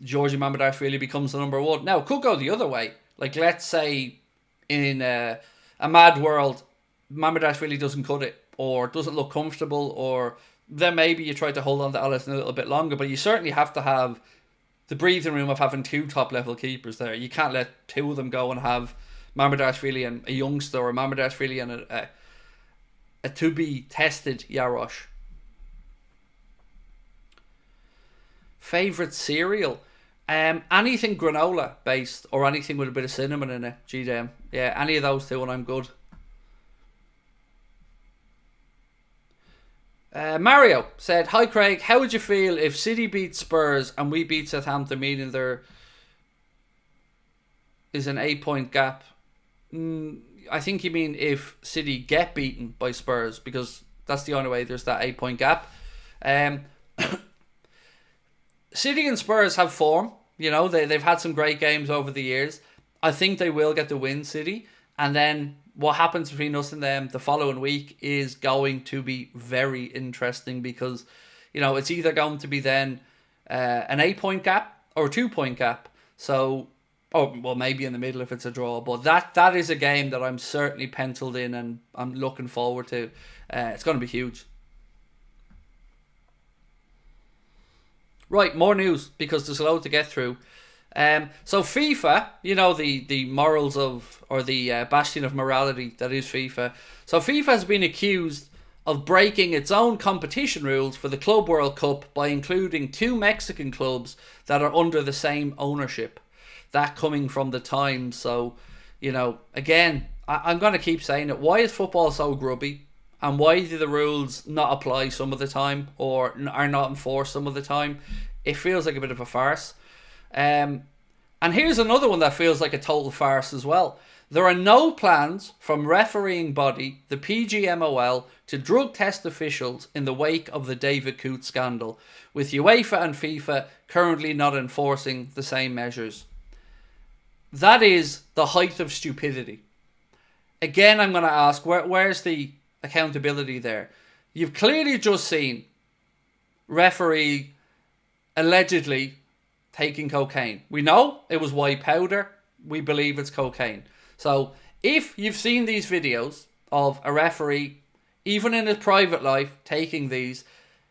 Georgie Mamardashvili becomes the number one. Now, it could go the other way. Like, let's say in a mad world, Mamardashvili doesn't cut it, or doesn't look comfortable, or then maybe you try to hold on to Alisson a little bit longer, but you certainly have to have the breathing room of having two top-level keepers there. You can't let two of them go and have Mamardashvili and a youngster, or Mamardashvili and a to-be-tested Yarosh. Favourite cereal? Anything granola based or anything with a bit of cinnamon in it. Gee damn. Yeah, any of those two and I'm good. Mario said, "Hi Craig, how would you feel if City beat Spurs and we beat Southampton, meaning there is an 8-point gap?" I think you mean if City get beaten by Spurs, because that's the only way there's that 8-point gap. City and Spurs have form. You know, they've had some great games over the years. I think they will get the win, City. And then what happens between us and them the following week is going to be very interesting, because, you know, it's either going to be then an 8-point gap or a 2-point gap. So, well, maybe in the middle if it's a draw. But that is a game that I'm certainly penciled in and I'm looking forward to. It's going to be huge. Right, more news, because there's a load to get through. So FIFA, you know, the morals of, or the bastion of morality that is FIFA. So FIFA has been accused of breaking its own competition rules for the Club World Cup by including 2 Mexican clubs that are under the same ownership. That coming from the Times. So, you know, again, I'm going to keep saying it. Why is football so grubby? And why do the rules not apply some of the time, or are not enforced some of the time? It feels like a bit of a farce. And here's another one that feels like a total farce as well. There are no plans from refereeing body, the PGMOL, to drug test officials in the wake of the David Coote scandal, with UEFA and FIFA currently not enforcing the same measures. That is the height of stupidity. Again, I'm going to ask, where's the accountability there? You've clearly just seen referee allegedly taking cocaine. We know it was white powder. We believe it's cocaine. So if you've seen these videos of a referee, even in his private life, taking these,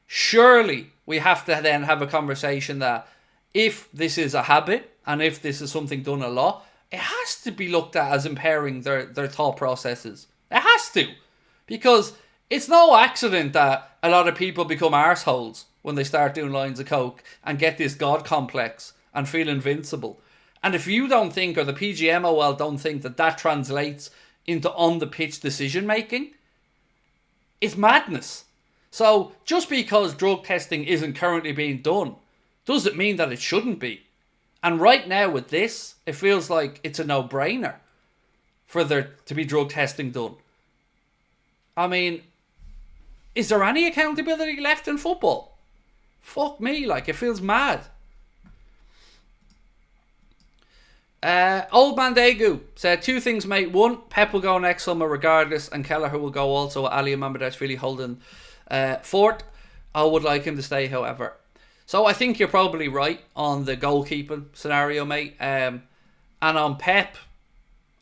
surely we have to then have a conversation that if this is a habit and if this is something done a lot, it has to be looked at as impairing their thought processes. It has to. Because it's no accident that a lot of people become arseholes when they start doing lines of coke and get this God complex and feel invincible. And if you don't think, or the PGMOL don't think, that translates into on-the-pitch decision-making, it's madness. So just because drug testing isn't currently being done doesn't mean that it shouldn't be. And right now with this, it feels like it's a no-brainer for there to be drug testing done. I mean, is there any accountability left in football? Fuck me, like, it feels mad. Old Man Daegu said 2 things, mate. 1, Pep will go next summer regardless, and Kelleher will go also. Ali Mamardashvili holding fort. I would like him to stay, however. So I think you're probably right on the goalkeeping scenario, mate. And on Pep,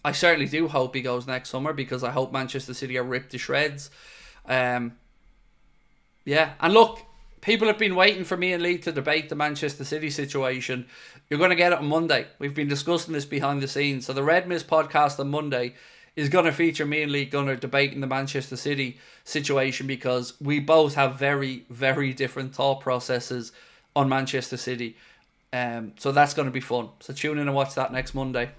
I certainly do hope he goes next summer, because I hope Manchester City are ripped to shreds. Yeah, and look, people have been waiting for me and Lee to debate the Manchester City situation. You're going to get it on Monday. We've been discussing this behind the scenes. So the Red Mist podcast on Monday is going to feature me and Lee Gunner debating the Manchester City situation, because we both have very, very different thought processes on Manchester City. So that's going to be fun. So tune in and watch that next Monday.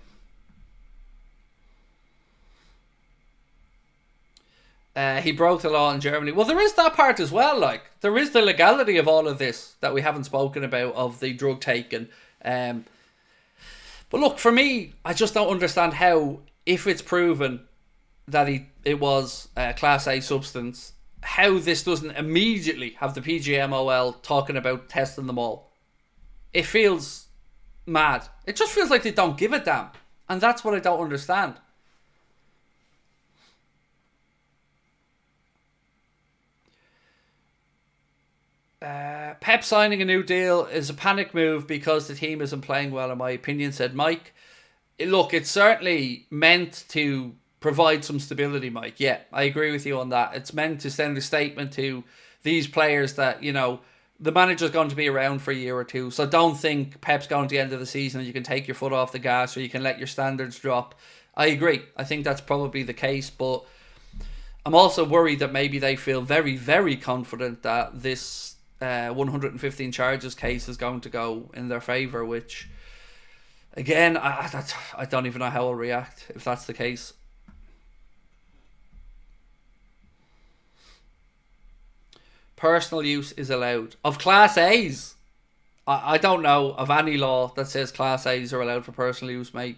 He broke the law in Germany. Well, there is that part as well. Like, there is the legality of all of this that we haven't spoken about, of the drug taking. But look, for me, I just don't understand how, if it's proven that it was a Class A substance, how this doesn't immediately have the PGMOL talking about testing them all. It feels mad. It just feels like they don't give a damn. And that's what I don't understand. Pep signing a new deal is a panic move because the team isn't playing well, in my opinion, said Mike. Look, it's certainly meant to provide some stability, Mike. Yeah, I agree with you on that. It's meant to send a statement to these players that, you know, the manager's going to be around for a year or two. So don't think Pep's going to the end of the season and you can take your foot off the gas or you can let your standards drop. I agree. I think that's probably the case, but I'm also worried that maybe they feel very, very confident that this 115 charges case is going to go in their favour, which, again, I don't even know how I'll react if that's the case. Personal use is allowed. Of Class A's, I don't know of any law that says Class A's are allowed for personal use, mate.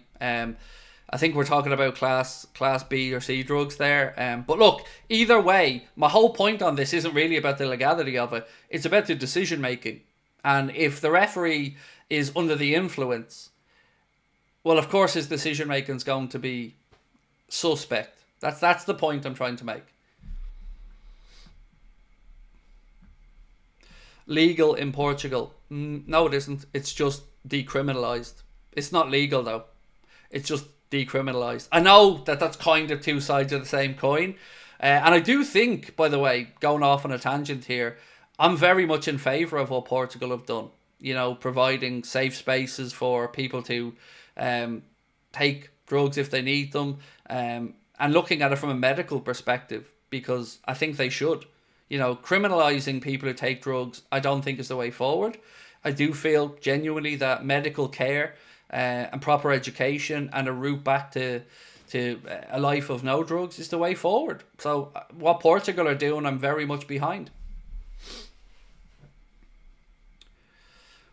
I think we're talking about Class B or C drugs there. But look, either way, my whole point on this isn't really about the legality of it. It's about the decision making. And if the referee is under the influence, well, of course his decision making is going to be suspect. That's the point I'm trying to make. Legal in Portugal. No, it isn't. It's just decriminalised. It's not legal, though. It's just decriminalised. I know that that's kind of two sides of the same coin. And I do think, by the way, going off on a tangent here, I'm very much in favour of what Portugal have done. You know, providing safe spaces for people to take drugs if they need them. And looking at it from a medical perspective, because I think they should. You know, criminalising people who take drugs, I don't think is the way forward. I do feel genuinely that medical care and proper education and a route back to a life of no drugs is the way forward. So what Portugal are doing, I'm very much behind.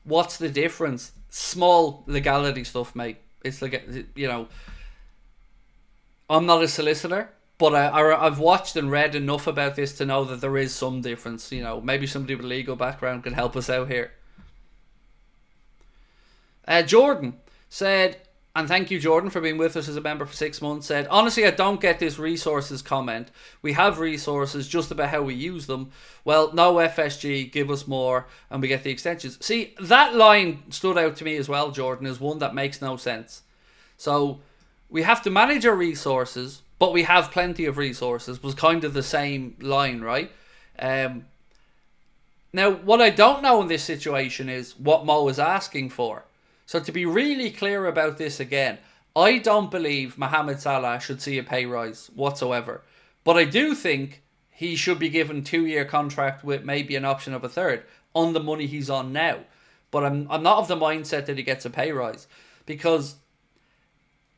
What's the difference? Small legality stuff, mate. It's like, you know, I'm not a solicitor, but I've watched and read enough about this to know that there is some difference. You know, maybe somebody with a legal background can help us out here. Jordan said, and thank you, Jordan, for being with us as a member for 6 months, said, honestly, I don't get this resources comment. We have resources, just about how we use them. Well, no FSG, give us more, and we get the extensions. See, that line stood out to me as well, Jordan, as one that makes no sense. So, we have to manage our resources, but we have plenty of resources, was kind of the same line, right? Now, what I don't know in this situation is what Mo is asking for. So to be really clear about this again, I don't believe Mohamed Salah should see a pay rise whatsoever. But I do think he should be given a 2-year contract with maybe an option of a third on the money he's on now. But I'm not of the mindset that he gets a pay rise, because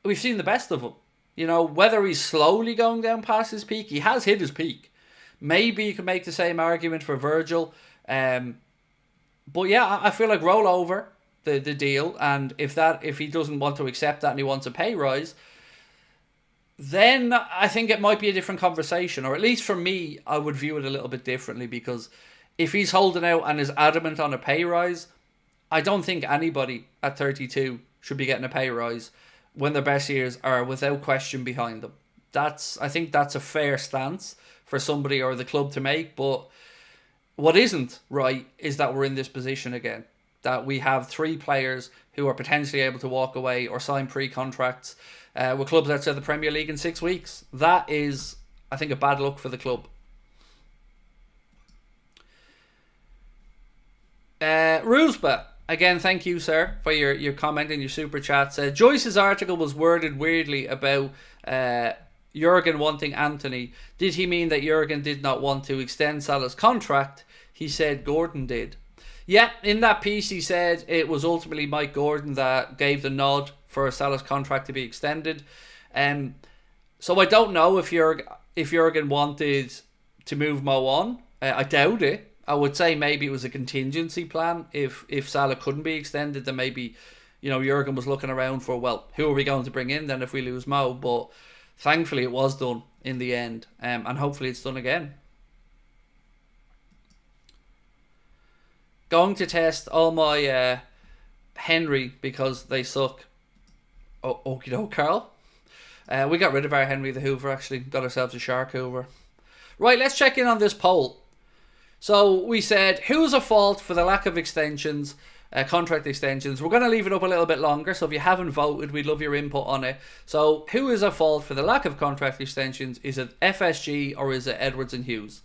we've seen the best of him. You know, whether he's slowly going down past his peak, he has hit his peak. Maybe you can make the same argument for Virgil. But yeah, I feel like roll over the deal, and if he doesn't want to accept that and he wants a pay rise, then I think it might be a different conversation. Or at least for me, I would view it a little bit differently, because if he's holding out and is adamant on a pay rise, I don't think anybody at 32 should be getting a pay rise when their best years are without question behind them. I think that's a fair stance for somebody or the club to make. But what isn't right is that we're in this position again, that we have 3 players who are potentially able to walk away or sign pre-contracts with clubs outside the Premier League in 6 weeks. That is, I think, a bad look for the club. Rusba, again, thank you, sir, for your comment and your super chat. Said Joyce's article was worded weirdly about Jurgen wanting Anthony. Did he mean that Jurgen did not want to extend Salah's contract? He said Gordon did. Yeah, in that piece he said it was ultimately Mike Gordon that gave the nod for Salah's contract to be extended. So I don't know if Jurgen wanted to move Mo on. I doubt it. I would say maybe it was a contingency plan. If Salah couldn't be extended, then maybe, you know, Jurgen was looking around for, well, who are we going to bring in then if we lose Mo? But thankfully it was done in the end, and hopefully it's done again. Going to test all my Henry because they suck. Oh, okie doke, Carl. We got rid of our Henry the Hoover, actually. Got ourselves a Shark Hoover. Right, let's check in on this poll. So we said, who's at fault for the lack of extensions, contract extensions? We're going to leave it up a little bit longer, so if you haven't voted, we'd love your input on it. So who is at fault for the lack of contract extensions? Is it FSG or is it Edwards and Hughes?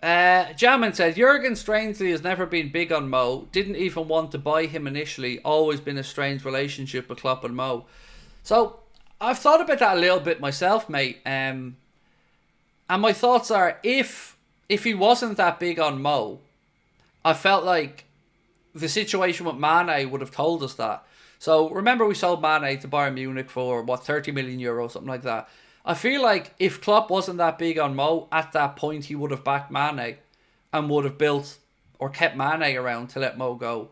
Jamin said, Jurgen strangely has never been big on Mo, didn't even want to buy him initially, always been a strange relationship with Klopp and Mo. So I've thought about that a little bit myself, mate. And my thoughts are, if he wasn't that big on Mo, I felt like the situation with Mane would have told us that. So remember we sold Mane to Bayern Munich for, what, 30 million euros, something like that. I feel like if Klopp wasn't that big on Mo, at that point he would have backed Mane and would have built or kept Mane around to let Mo go.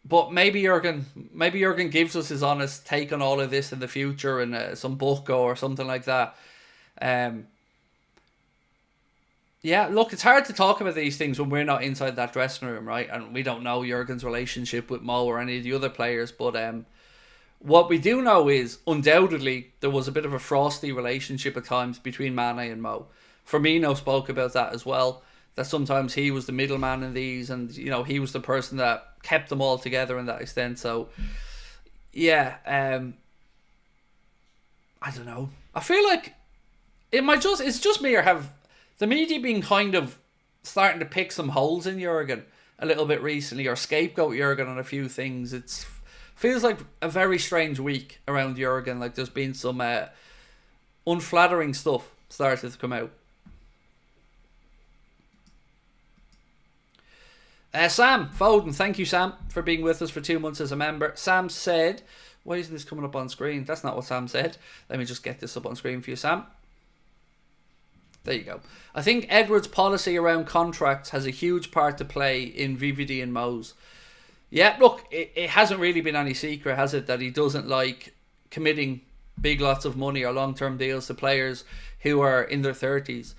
But maybe Jurgen gives us his honest take on all of this in the future in some book or something like that. Yeah, look, it's hard to talk about these things when we're not inside that dressing room, right? And we don't know Jurgen's relationship with Mo or any of the other players. But what we do know is, undoubtedly, there was a bit of a frosty relationship at times between Mane and Mo. Firmino spoke about that as well, that sometimes he was the middleman in these, and he was the person that kept them all together in that extent. So, yeah, I don't know. I feel like it's just me, or have the media been kind of starting to pick some holes in Jurgen a little bit recently, or scapegoat Jurgen on a few things. It feels like a very strange week around Jurgen. Like there's been some unflattering stuff started to come out. Sam Foden, thank you, Sam, for being with us for 2 months as a member. Sam said, why isn't this coming up on screen? That's not what Sam said. Let me just get this up on screen for you, Sam. There you go. I think Edwards' policy around contracts has a huge part to play in VVD and Mo's. Yeah, look, it hasn't really been any secret, has it, that he doesn't like committing big lots of money or long-term deals to players who are in their 30s.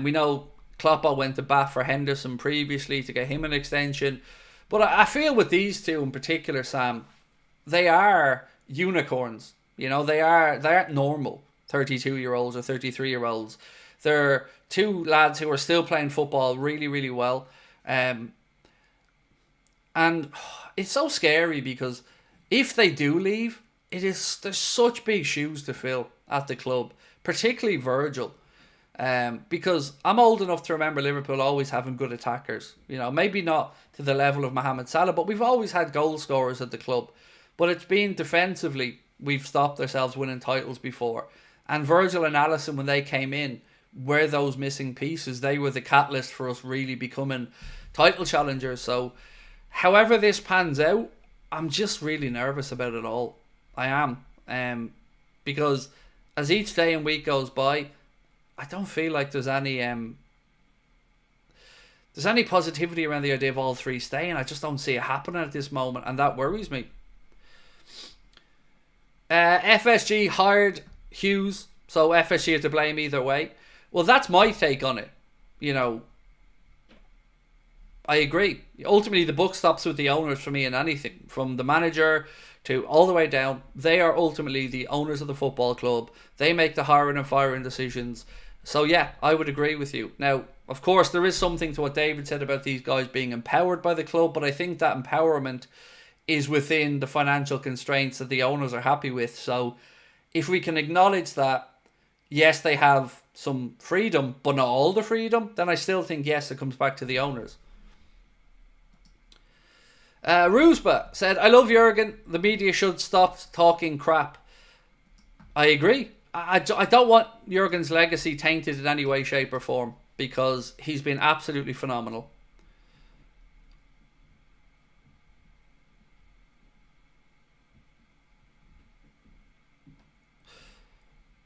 We know Klopp went to bat for Henderson previously to get him an extension. But I feel with these two in particular, Sam, they are unicorns. They aren't normal 32-year-olds or 33-year-olds. They're two lads who are still playing football really, really well. And it's so scary because if they do leave, there's such big shoes to fill at the club, particularly Virgil. Because I'm old enough to remember Liverpool always having good attackers. Maybe not to the level of Mohamed Salah, but we've always had goal scorers at the club. But it's been defensively, we've stopped ourselves winning titles before. And Virgil and Alisson, when they came in, were those missing pieces. They were the catalyst for us really becoming title challengers. So however this pans out, I'm just really nervous about it all. I am. Because as each day and week goes by, I don't feel like there's any positivity around the idea of all three staying. I just don't see it happening at this moment, and that worries me. FSG hired Hughes, so FSG are to blame either way. Well, that's my take on it. I agree. Ultimately, the buck stops with the owners for me in anything, from the manager to all the way down. They are ultimately the owners of the football club. They make the hiring and firing decisions. So yeah, I would agree with you. Now, of course, there is something to what David said about these guys being empowered by the club, but I think that empowerment is within the financial constraints that the owners are happy with. So if we can acknowledge that, yes, they have some freedom, but not all the freedom, then I still think, yes, it comes back to the owners. Rusba said, I love Jurgen. The media should stop talking crap. I agree. I don't want Jurgen's legacy tainted in any way, shape or form, because he's been absolutely phenomenal.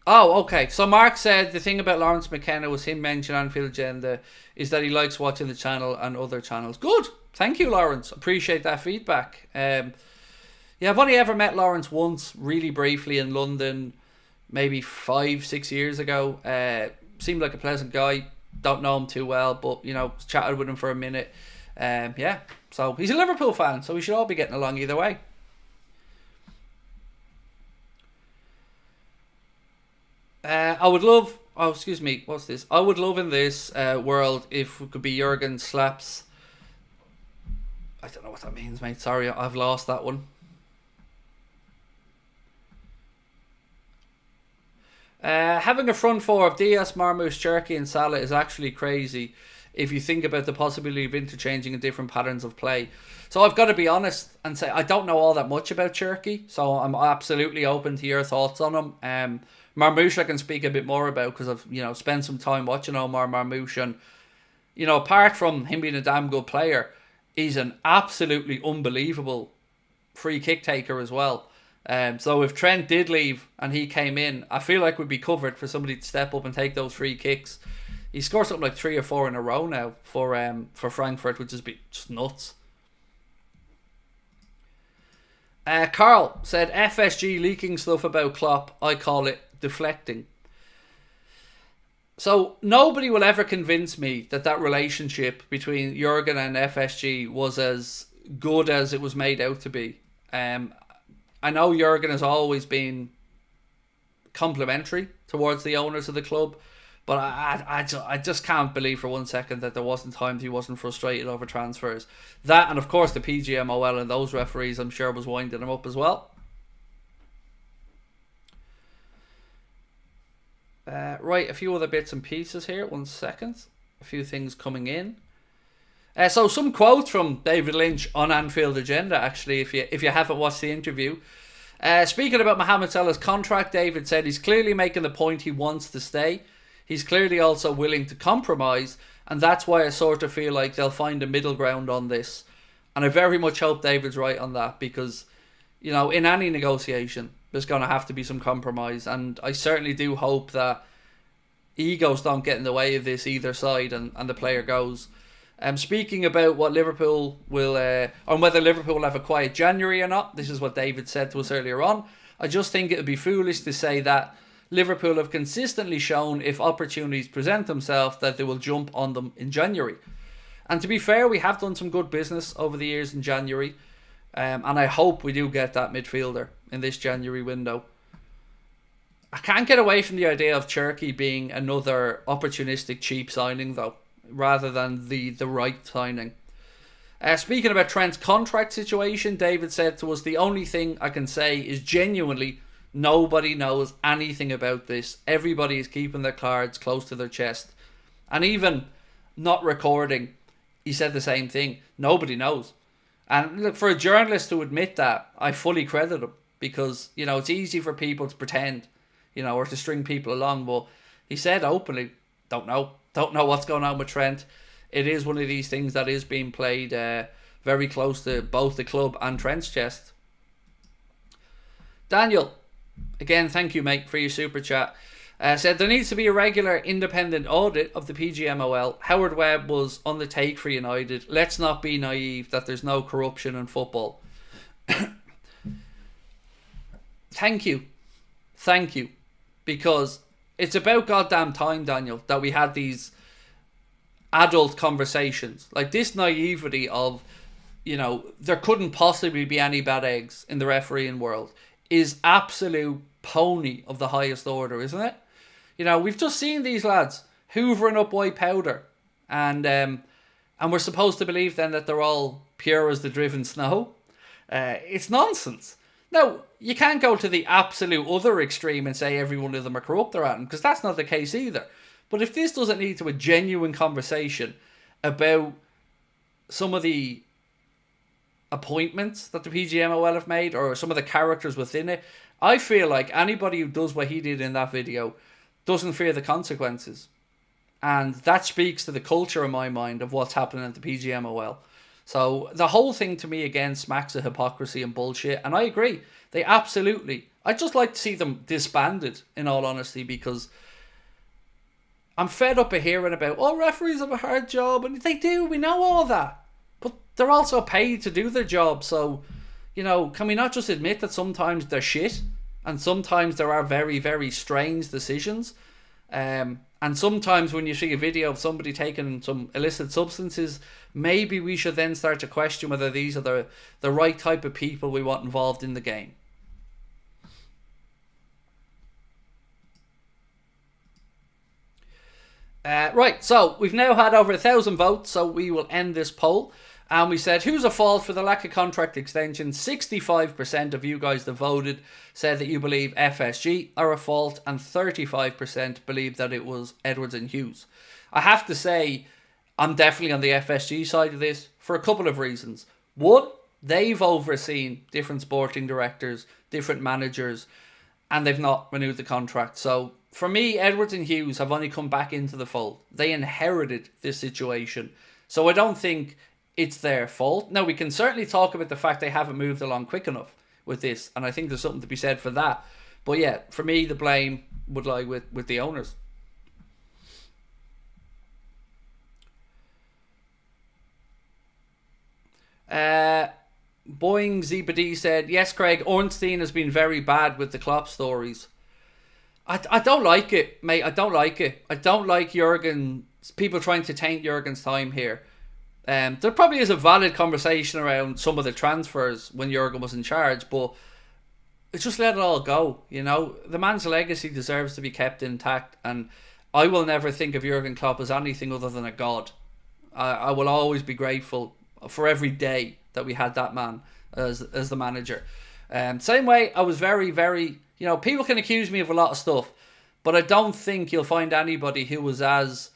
Oh, okay. So Mark said the thing about Lawrence McKenna was him mentioning Anfield Agenda is that he likes watching the channel and other channels. Good. Thank you, Lawrence. Appreciate that feedback. Yeah, I've only ever met Lawrence once, really briefly in London, maybe 5-6 years ago. Seemed like a pleasant guy. Don't know him too well, but, chatted with him for a minute. Yeah, so he's a Liverpool fan, so we should all be getting along either way. I would love... Oh, excuse me. What's this? I would love in this world if it could be Jurgen slaps... I don't know what that means, mate. Sorry, I've lost that one. Having a front four of Diaz, Marmoush, Cherki and Salah is actually crazy. if you think about the possibility of interchanging and different patterns of play. So I've got to be honest and say I don't know all that much about Cherky, so I'm absolutely open to your thoughts on him. Marmoush I can speak a bit more about because I've spent some time watching Omar Marmoush, and apart from him being a damn good player, he's an absolutely unbelievable free kick taker as well. So if Trent did leave and he came in, I feel like we'd be covered for somebody to step up and take those free kicks. He scored something like 3 or 4 in a row now for Frankfurt, which is just nuts. Carl said FSG leaking stuff about Klopp. I call it deflecting. So nobody will ever convince me that relationship between Jurgen and FSG was as good as it was made out to be. I know Jurgen has always been complimentary towards the owners of the club, but I just can't believe for 1 second that there wasn't times he wasn't frustrated over transfers. That, and of course the PGMOL and those referees, I'm sure, was winding him up as well. Right, a few other bits and pieces here. 1 second. A few things coming in. So some quotes from David Lynch on Anfield Agenda, actually, if you haven't watched the interview. Speaking about Mohamed Salah's contract, David said he's clearly making the point he wants to stay. He's clearly also willing to compromise, and that's why I sort of feel like they'll find a middle ground on this. And I very much hope David's right on that, because, in any negotiation, there's going to have to be some compromise, and I certainly do hope that egos don't get in the way of this either side, and the player goes. Speaking about what Liverpool will, on whether Liverpool will have a quiet January or not, this is what David said to us earlier on. I just think it would be foolish to say that Liverpool have consistently shown, if opportunities present themselves, that they will jump on them in January. And to be fair, we have done some good business over the years in January, and I hope we do get that midfielder in this January window. I can't get away from the idea of Cherky being another opportunistic cheap signing, though, rather than the right signing. Speaking about Trent's contract situation, David said to us, the only thing I can say is genuinely nobody knows anything about this. Everybody is keeping their cards close to their chest. And even not recording, he said the same thing. Nobody knows. And look, for a journalist to admit that, I fully credit him, because, it's easy for people to pretend, or to string people along. But he said openly, don't know what's going on with Trent. It is one of these things that is being played very close to both the club and Trent's chest. Daniel, again, thank you, mate, for your super chat. Said there needs to be a regular independent audit of the PGMOL. Howard Webb was on the take for United. Let's not be naive that there's no corruption in football. Thank you. Because it's about goddamn time, Daniel, that we had these adult conversations. Like this naivety of, there couldn't possibly be any bad eggs in the refereeing world is absolute pony of the highest order, isn't it? We've just seen these lads hoovering up white powder, and we're supposed to believe then that they're all pure as the driven snow. It's nonsense. Now, you can't go to the absolute other extreme and say every one of them are corrupt or anything, because that's not the case either. But if this doesn't lead to a genuine conversation about some of the appointments that the PGMOL have made, or some of the characters within it, I feel like anybody who does what he did in that video doesn't fear the consequences. And that speaks to the culture in my mind of what's happening at the PGMOL. So the whole thing to me again smacks of hypocrisy and bullshit. And I agree. They absolutely... I'd just like to see them disbanded, in all honesty, because I'm fed up of hearing about, referees have a hard job. And they do, we know all that. But they're also paid to do their job. So, can we not just admit that sometimes they're shit? And sometimes there are very, very strange decisions. And sometimes when you see a video of somebody taking some illicit substances, maybe we should then start to question whether these are the right type of people we want involved in the game. Right, so we've now had over 1,000 votes, so we will end this poll. And we said, who's at fault for the lack of contract extension? 65% of you guys that voted said that you believe FSG are at fault, and 35% believe that it was Edwards and Hughes. I have to say, I'm definitely on the FSG side of this for a couple of reasons. One, they've overseen different sporting directors, different managers, and they've not renewed the contract. So for me, Edwards and Hughes have only come back into the fold. They inherited this situation. So I don't think it's their fault. Now, we can certainly talk about the fact they haven't moved along quick enough with this, and I think there's something to be said for that. But yeah, for me, the blame would lie with the owners. Boeing Zebedee said, yes, Craig, Ornstein has been very bad with the Klopp stories. I don't like it, mate. I don't like it. I don't like Jurgen, people trying to taint Jurgen's time here. There probably is a valid conversation around some of the transfers when Jurgen was in charge, but just let it all go. You know, the man's legacy deserves to be kept intact, and I will never think of Jurgen Klopp as anything other than a god. I will always be grateful for every day that we had that man as the manager. Same way, I was very, very, you know, people can accuse me of a lot of stuff, but I don't think you'll find anybody who was as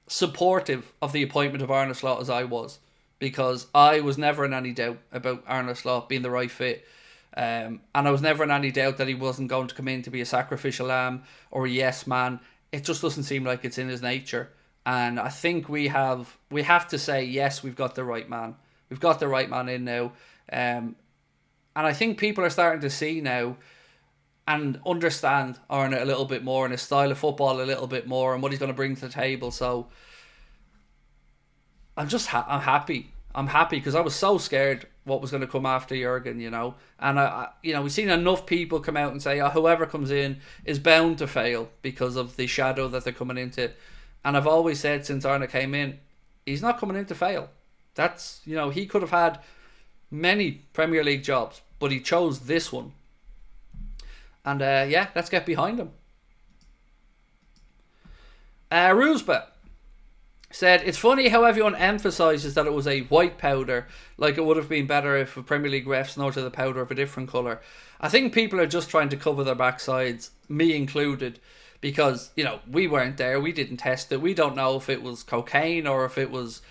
supportive of the appointment of Arne Slot as I was, because I was never in any doubt about Arne Slot being the right fit. And I was never in any doubt that he wasn't going to come in to be a sacrificial lamb or a yes man. It just doesn't seem like it's in his nature. And I think we have to say, yes, we've got the right man. We've got the right man in now. And I think people are starting to see now and understand Arne a little bit more and his style of football a little bit more and what he's going to bring to the table. So I'm happy. I'm happy because I was so scared what was going to come after Jurgen, you know. And we've seen enough people come out and say, oh, whoever comes in is bound to fail because of the shadow that they're coming into. And I've always said since Arne came in, he's not coming in to fail. That's, you know, he could have had many Premier League jobs, but he chose this one. And yeah, let's get behind him. Roosba said, it's funny how everyone emphasises that it was a white powder, like it would have been better if a Premier League ref snorted the powder of a different colour. I think people are just trying to cover their backsides, me included, because, you know, we weren't there, we didn't test it, we don't know if it was cocaine or if it was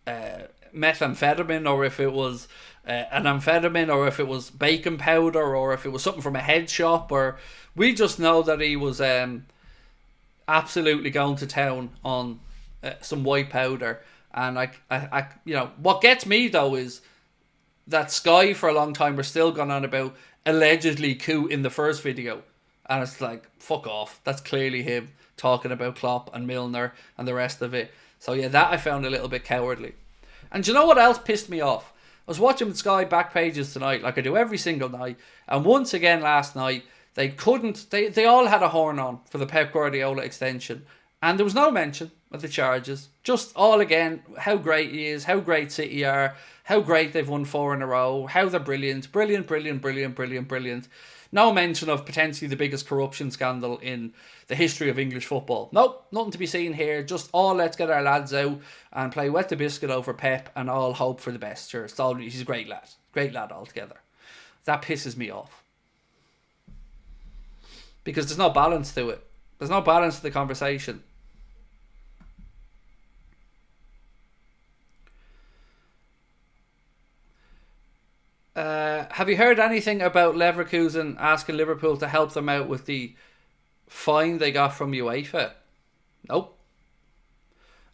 methamphetamine or if it was an amphetamine or if it was baking powder or if it was something from a head shop, or we just know that he was absolutely going to town on some white powder. And I you know, what gets me though is that Sky for a long time were still going on about allegedly coup in the first video. And it's like, fuck off. That's clearly him talking about Klopp and Milner and the rest of it. So yeah, that I found a little bit cowardly. And do you know what else pissed me off? I was watching Sky back pages tonight, like I do every single night. And once again last night, they all had a horn on for the Pep Guardiola extension. And there was no mention of the charges. Just all again, how great he is, how great City are, how great they've won 4 in a row, how they're brilliant. No mention of potentially the biggest corruption scandal in the history of English football. Nope, nothing to be seen here. Just all let's get our lads out and play wet the biscuit over Pep and all hope for the best. Sure, he's a great lad. Great lad altogether. That pisses me off. Because there's no balance to it. There's no balance to the conversation. Have you heard anything about Leverkusen asking Liverpool to help them out with the fine they got from UEFA? Nope.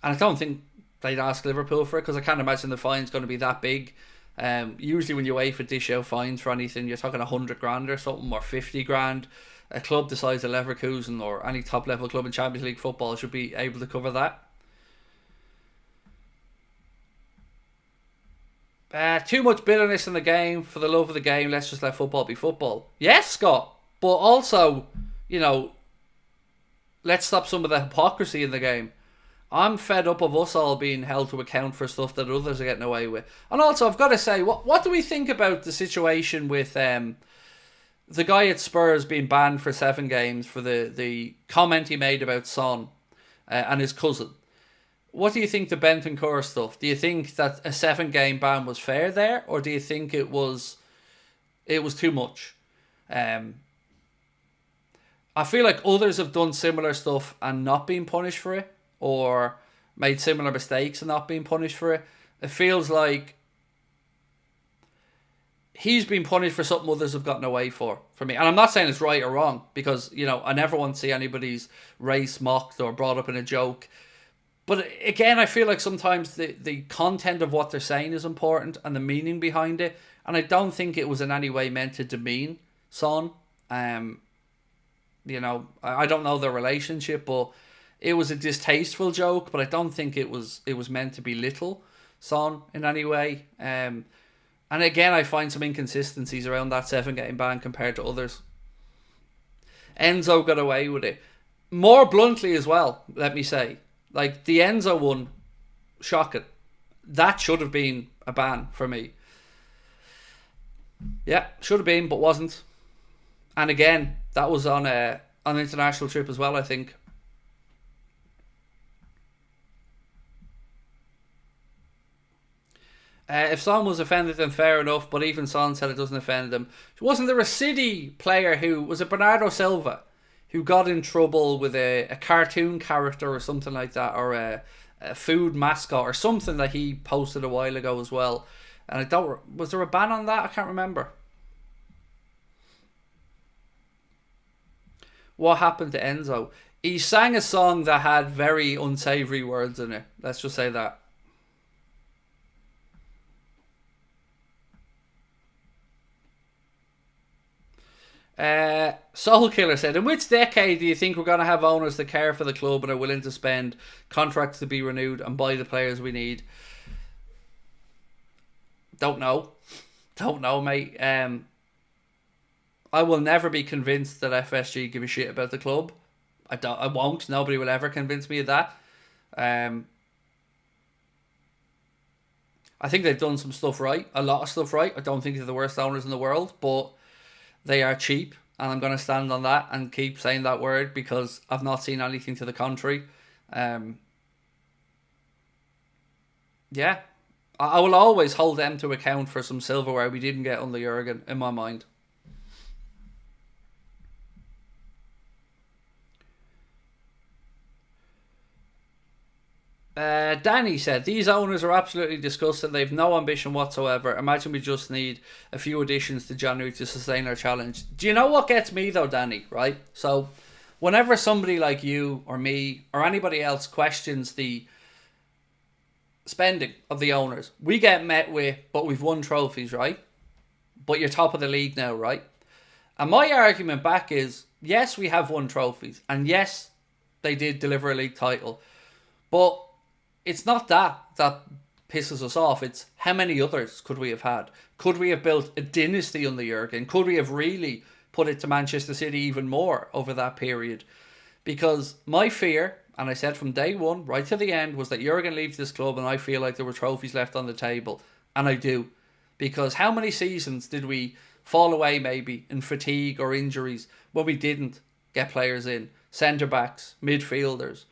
And I don't think they'd ask Liverpool for it because I can't imagine the fine's going to be that big. Usually when UEFA dish out fines for anything, you're talking 100 grand or something, or 50 grand. A club the size of Leverkusen or any top level club in Champions League football should be able to cover that. Too much bitterness in the game for the love of the game. Let's just let football be football. Yes, Scott, but also, you know, let's stop some of the hypocrisy in the game. I'm fed up of us all being held to account for stuff that others are getting away with. And also, I've got to say, what do we think about the situation with the guy at Spurs being banned for 7 games for the comment he made about Son and his cousin? What do you think the Bentancur stuff? Do you think that a 7-game ban was fair there, or do you think it was too much? I feel like others have done similar stuff and not been punished for it. or made similar mistakes and not being punished for it. It feels like he's been punished for something others have gotten away for me. And I'm not saying it's right or wrong, because, you know, I never want to see anybody's race mocked or brought up in a joke. But again, I feel like sometimes the content of what they're saying is important and the meaning behind it. And I don't think it was in any way meant to demean Son. You know, I don't know their relationship, but it was a distasteful joke. But I don't think it was meant to belittle Son in any way. And again, I find some inconsistencies around that 7 getting banned compared to others. Enzo got away with it. More bluntly as well, let me say. Like, the Enzo one, shocking. That should have been a ban for me. Yeah, should have been, but wasn't. And again, that was on an international trip as well, I think. If Son was offended, then fair enough, but even Son said it doesn't offend him. Wasn't there a City player who, was it Bernardo Silva, who got in trouble with a cartoon character or something like that, or a food mascot or something that he posted a while ago as well? And I don't, was there a ban on that? I can't remember. What happened to Enzo? He sang a song that had very unsavoury words in it. Let's just say that. Soul Killer said, in which decade do you think we're going to have owners that care for the club and are willing to spend, contracts to be renewed, and buy the players we need? Don't know, mate. I will never be convinced that FSG give a shit about the club. I won't. Nobody will ever convince me of that. I think they've done some stuff right, a lot of stuff right. I don't think they're the worst owners in the world, but they are cheap, and I'm going to stand on that and keep saying that word because I've not seen anything to the contrary. Yeah, I will always hold them to account for some silverware we didn't get under Jurgen, in my mind. Danny said, these owners are absolutely disgusting. They have no ambition whatsoever. Imagine we just need a few additions to January to sustain our challenge. Do you know what gets me though, Danny? Right? So whenever somebody like you or me or anybody else questions the spending of the owners, we get met with, but we've won trophies, right? But you're top of the league now, right? And my argument back is, yes, we have won trophies. And yes, they did deliver a league title. But it's not that pisses us off. It's how many others could we have had? Could we have built a dynasty under Jurgen? Could we have really put it to Manchester City even more over that period? Because my fear, and I said from day one right to the end, was that Jurgen leaves this club and I feel like there were trophies left on the table. And I do. Because how many seasons did we fall away maybe in fatigue or injuries when we didn't get players in? Centre-backs, midfielders.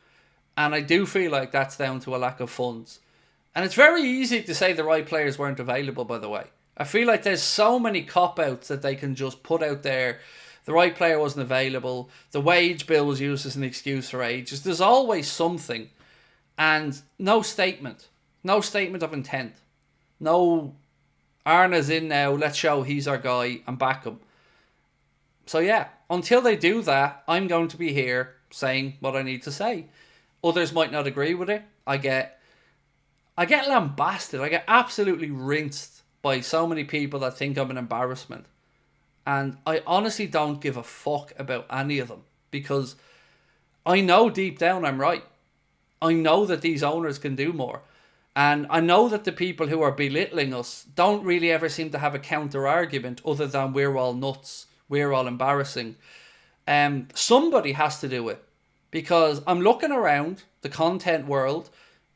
And I do feel like that's down to a lack of funds. And it's very easy to say the right players weren't available, by the way. I feel like there's so many cop-outs that they can just put out there. The right player wasn't available. The wage bill was used as an excuse for ages. There's always something. And no statement. No statement of intent. No, Arne's in now, let's show he's our guy and back him. So yeah, until they do that, I'm going to be here saying what I need to say. Others might not agree with it. I get lambasted. I get absolutely rinsed by so many people that think I'm an embarrassment. And I honestly don't give a fuck about any of them. Because I know deep down I'm right. I know that these owners can do more. And I know that the people who are belittling us don't really ever seem to have a counter argument other than we're all nuts. We're all embarrassing. Somebody has to do it. Because I'm looking around the content world,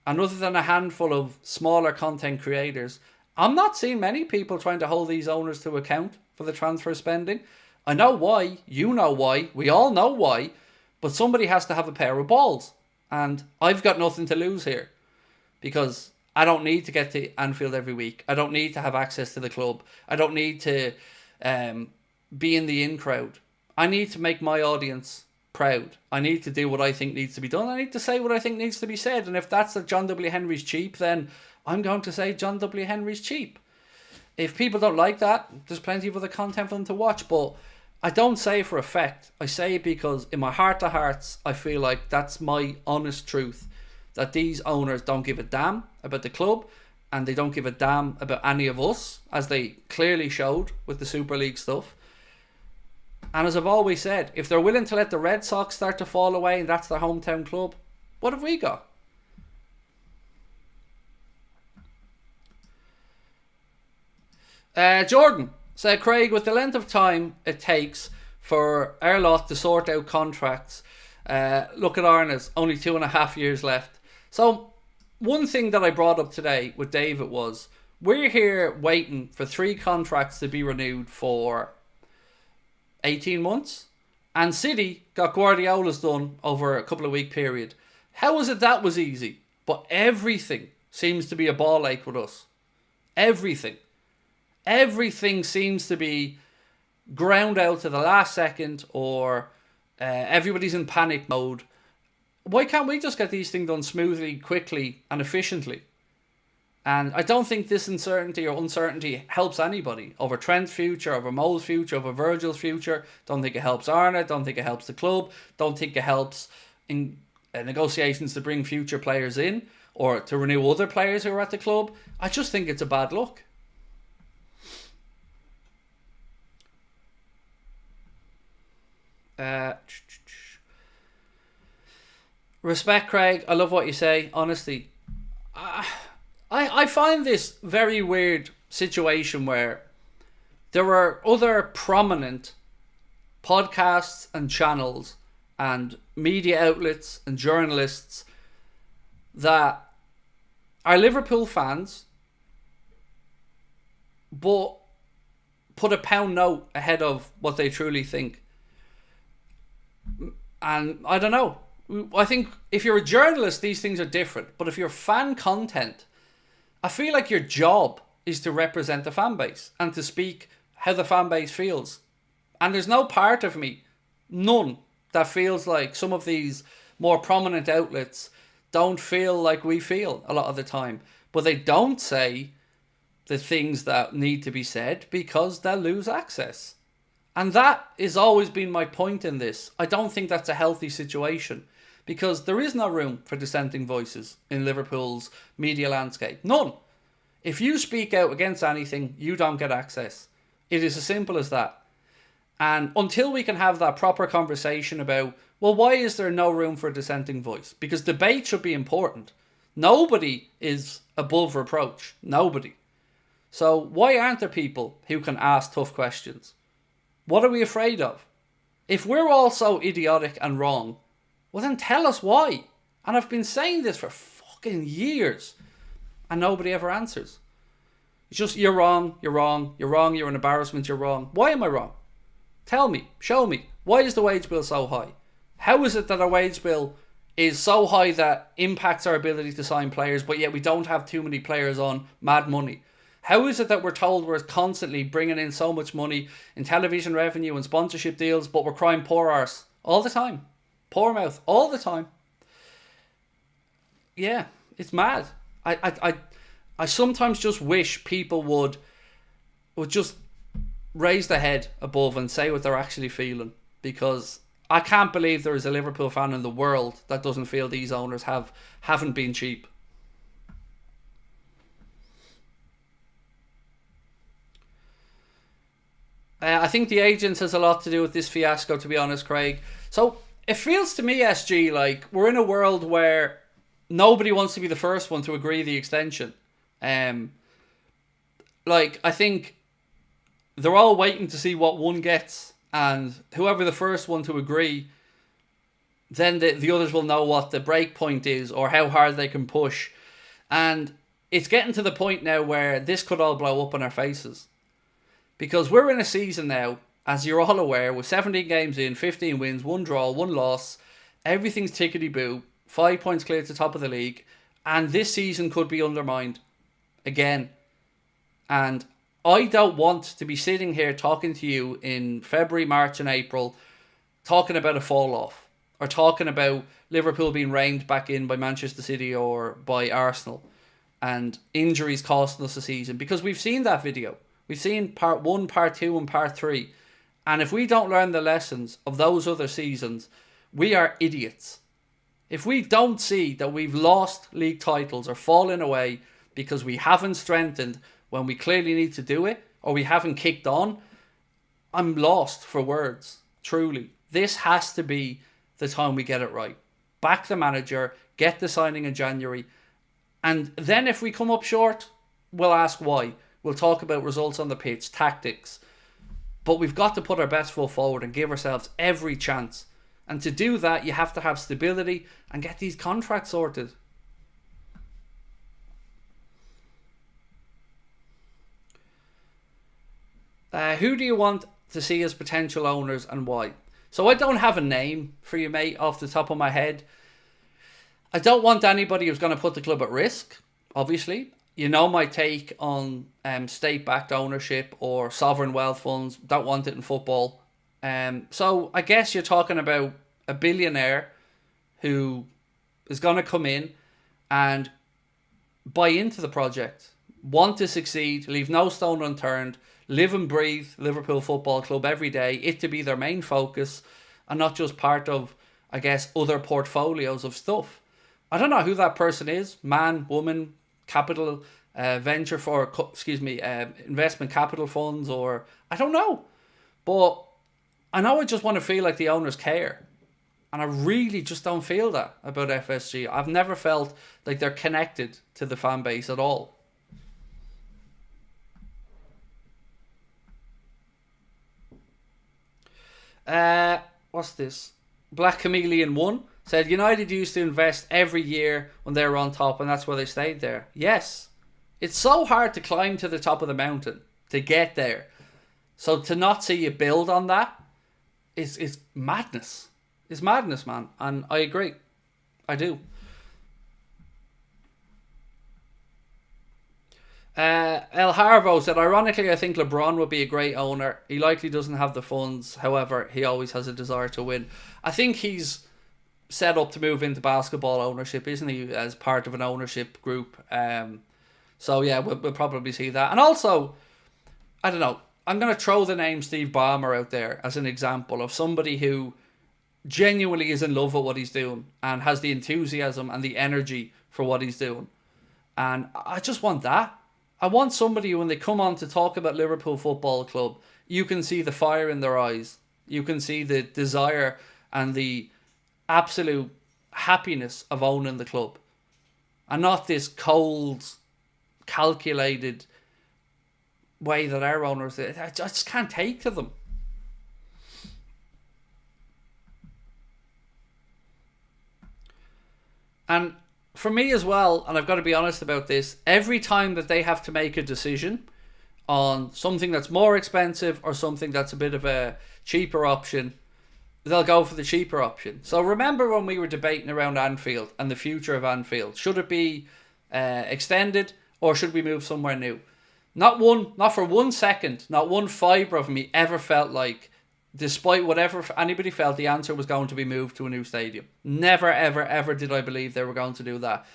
and other than a handful of smaller content creators, I'm not seeing many people trying to hold these owners to account for the transfer spending. I know why, you know why, we all know why, but somebody has to have a pair of balls. And I've got nothing to lose here. Because I don't need to get to Anfield every week. I don't need to have access to the club. I don't need to be in the in crowd. I need to make my audience proud. I need to do what I think needs to be done. I need to say what I think needs to be said. And if that's that John W. Henry's cheap, then I'm going to say John W. Henry's cheap. If people don't like that, there's plenty of other content for them to watch. But I don't say it for effect. I say it because in my heart of hearts, I feel like that's my honest truth. That these owners don't give a damn about the club, and they don't give a damn about any of us, as they clearly showed with the Super League stuff. And as I've always said, if they're willing to let the Red Sox start to fall away and that's their hometown club, what have we got? Jordan said, Craig, with the length of time it takes for our lot to sort out contracts, look at Arne's, only 2.5 years left. So one thing that I brought up today with David was, we're here waiting for 3 contracts to be renewed for 18 months, and City got Guardiola's done over a couple of week period. How was it that was easy? But everything seems to be a ball ache with us. Everything seems to be ground out to the last second, or everybody's in panic mode. Why can't we just get these things done smoothly, quickly and efficiently? And I don't think this uncertainty helps anybody. Over Trent's future, over Mo's future, over Virgil's future. Don't think it helps Arne. Don't think it helps the club. Don't think it helps in negotiations to bring future players in, or to renew other players who are at the club. I just think it's a bad look. Respect, Craig. I love what you say. Honestly, I find this very weird situation where there are other prominent podcasts and channels and media outlets and journalists that are Liverpool fans, but put a pound note ahead of what they truly think. And I don't know. I think if you're a journalist, these things are different. But if you're fan content, I feel like your job is to represent the fan base and to speak how the fan base feels. And there's no part of me, none, that feels like some of these more prominent outlets don't feel like we feel a lot of the time. But they don't say the things that need to be said because they'll lose access. And that has always been my point in this. I don't think that's a healthy situation, because there is no room for dissenting voices in Liverpool's media landscape. None. If you speak out against anything, you don't get access. It is as simple as that. And until we can have that proper conversation about, well, why is there no room for a dissenting voice? Because debate should be important. Nobody is above reproach. Nobody. So why aren't there people who can ask tough questions? What are we afraid of? If we're all so idiotic and wrong, well then tell us why. And I've been saying this for fucking years, and nobody ever answers. It's just, you're wrong, you're wrong, you're wrong, you're an embarrassment, you're wrong. Why am I wrong? Tell me, show me. Why is the wage bill so high? How is it that our wage bill is so high that impacts our ability to sign players, but yet we don't have too many players on mad money? How is it that we're told we're constantly bringing in so much money in television revenue and sponsorship deals, but we're crying poor arse all the time? Poor mouth all the time. Yeah, it's mad. I sometimes just wish people would just raise their head above and say what they're actually feeling, because I can't believe there is a Liverpool fan in the world that doesn't feel these owners haven't been cheap. I think the agents has a lot to do with this fiasco, to be honest, Craig. So it feels to me, SG, like we're in a world where nobody wants to be the first one to agree the extension. Like, I think they're all waiting to see what one gets, and whoever the first one to agree, then the others will know what the break point is or how hard they can push. And it's getting to the point now where this could all blow up in our faces. Because we're in a season now, as you're all aware, with 17 games in, 15 wins, 1 draw, 1 loss. Everything's tickety-boo. 5 points clear to the top of the league. And this season could be undermined again. And I don't want to be sitting here talking to you in February, March and April talking about a fall off, or talking about Liverpool being reined back in by Manchester City or by Arsenal, and injuries costing us a season, because we've seen that video. We've seen part 1, part 2 and part 3. And if we don't learn the lessons of those other seasons, we are idiots. If we don't see that we've lost league titles or fallen away because we haven't strengthened when we clearly need to do it, or we haven't kicked on, I'm lost for words, truly. This has to be the time we get it right. Back the manager, get the signing in January, and then if we come up short, we'll ask why. We'll talk about results on the pitch, tactics. But we've got to put our best foot forward and give ourselves every chance. And to do that, you have to have stability and get these contracts sorted. Who do you want to see as potential owners and why? So I don't have a name for you, mate, off the top of my head. I don't want anybody who's going to put the club at risk, obviously. You know my take on state-backed ownership or sovereign wealth funds. Don't want it in football. So I guess you're talking about a billionaire who is going to come in and buy into the project, want to succeed, leave no stone unturned, live and breathe Liverpool Football Club every day, it to be their main focus and not just part of, I guess, other portfolios of stuff. I don't know who that person is, man, woman, capital, venture for, investment capital funds, or I don't know. But I know I just want to feel like the owners care. And I really just don't feel that about FSG. I've never felt like they're connected to the fan base at all. What's this? Black Chameleon 1 said United used to invest every year when they were on top, and that's why they stayed there. Yes. It's so hard to climb to the top of the mountain to get there. So to not see you build on that is madness. It's madness, man. And I agree. I do. El Harvo said, ironically, I think LeBron would be a great owner. He likely doesn't have the funds. However, he always has a desire to win. I think he's set up to move into basketball ownership, isn't he, as part of an ownership group. So yeah, we'll probably see that. And also, I don't know, I'm going to throw the name Steve Ballmer out there as an example of somebody who genuinely is in love with what he's doing and has the enthusiasm and the energy for what he's doing. And I just want that. I want somebody, when they come on to talk about Liverpool Football Club, you can see the fire in their eyes. You can see the desire and the absolute happiness of owning the club. And not this cold, calculated way that our owners, I just can't take to them. And for me as well, and I've got to be honest about this, every time that they have to make a decision on something that's more expensive or something that's a bit of a cheaper option, they'll go for the cheaper option. So remember when we were debating around Anfield and the future of Anfield? Should it be extended or should we move somewhere new? Not for 1 second, not one fibre of me ever felt like, despite whatever anybody felt, the answer was going to be moved to a new stadium. Never, ever, ever did I believe they were going to do that.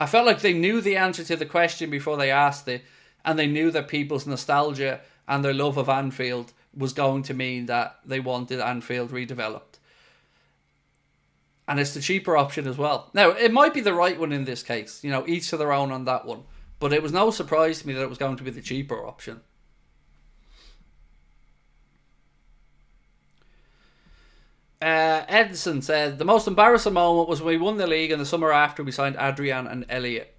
I felt like they knew the answer to the question before they asked it, and they knew that people's nostalgia and their love of Anfield was going to mean that they wanted Anfield redeveloped. And it's the cheaper option as well. Now, it might be the right one in this case, each to their own on that one. But it was no surprise to me that it was going to be the cheaper option. Edson said, the most embarrassing moment was when we won the league and the summer after we signed Adrian and Elliot.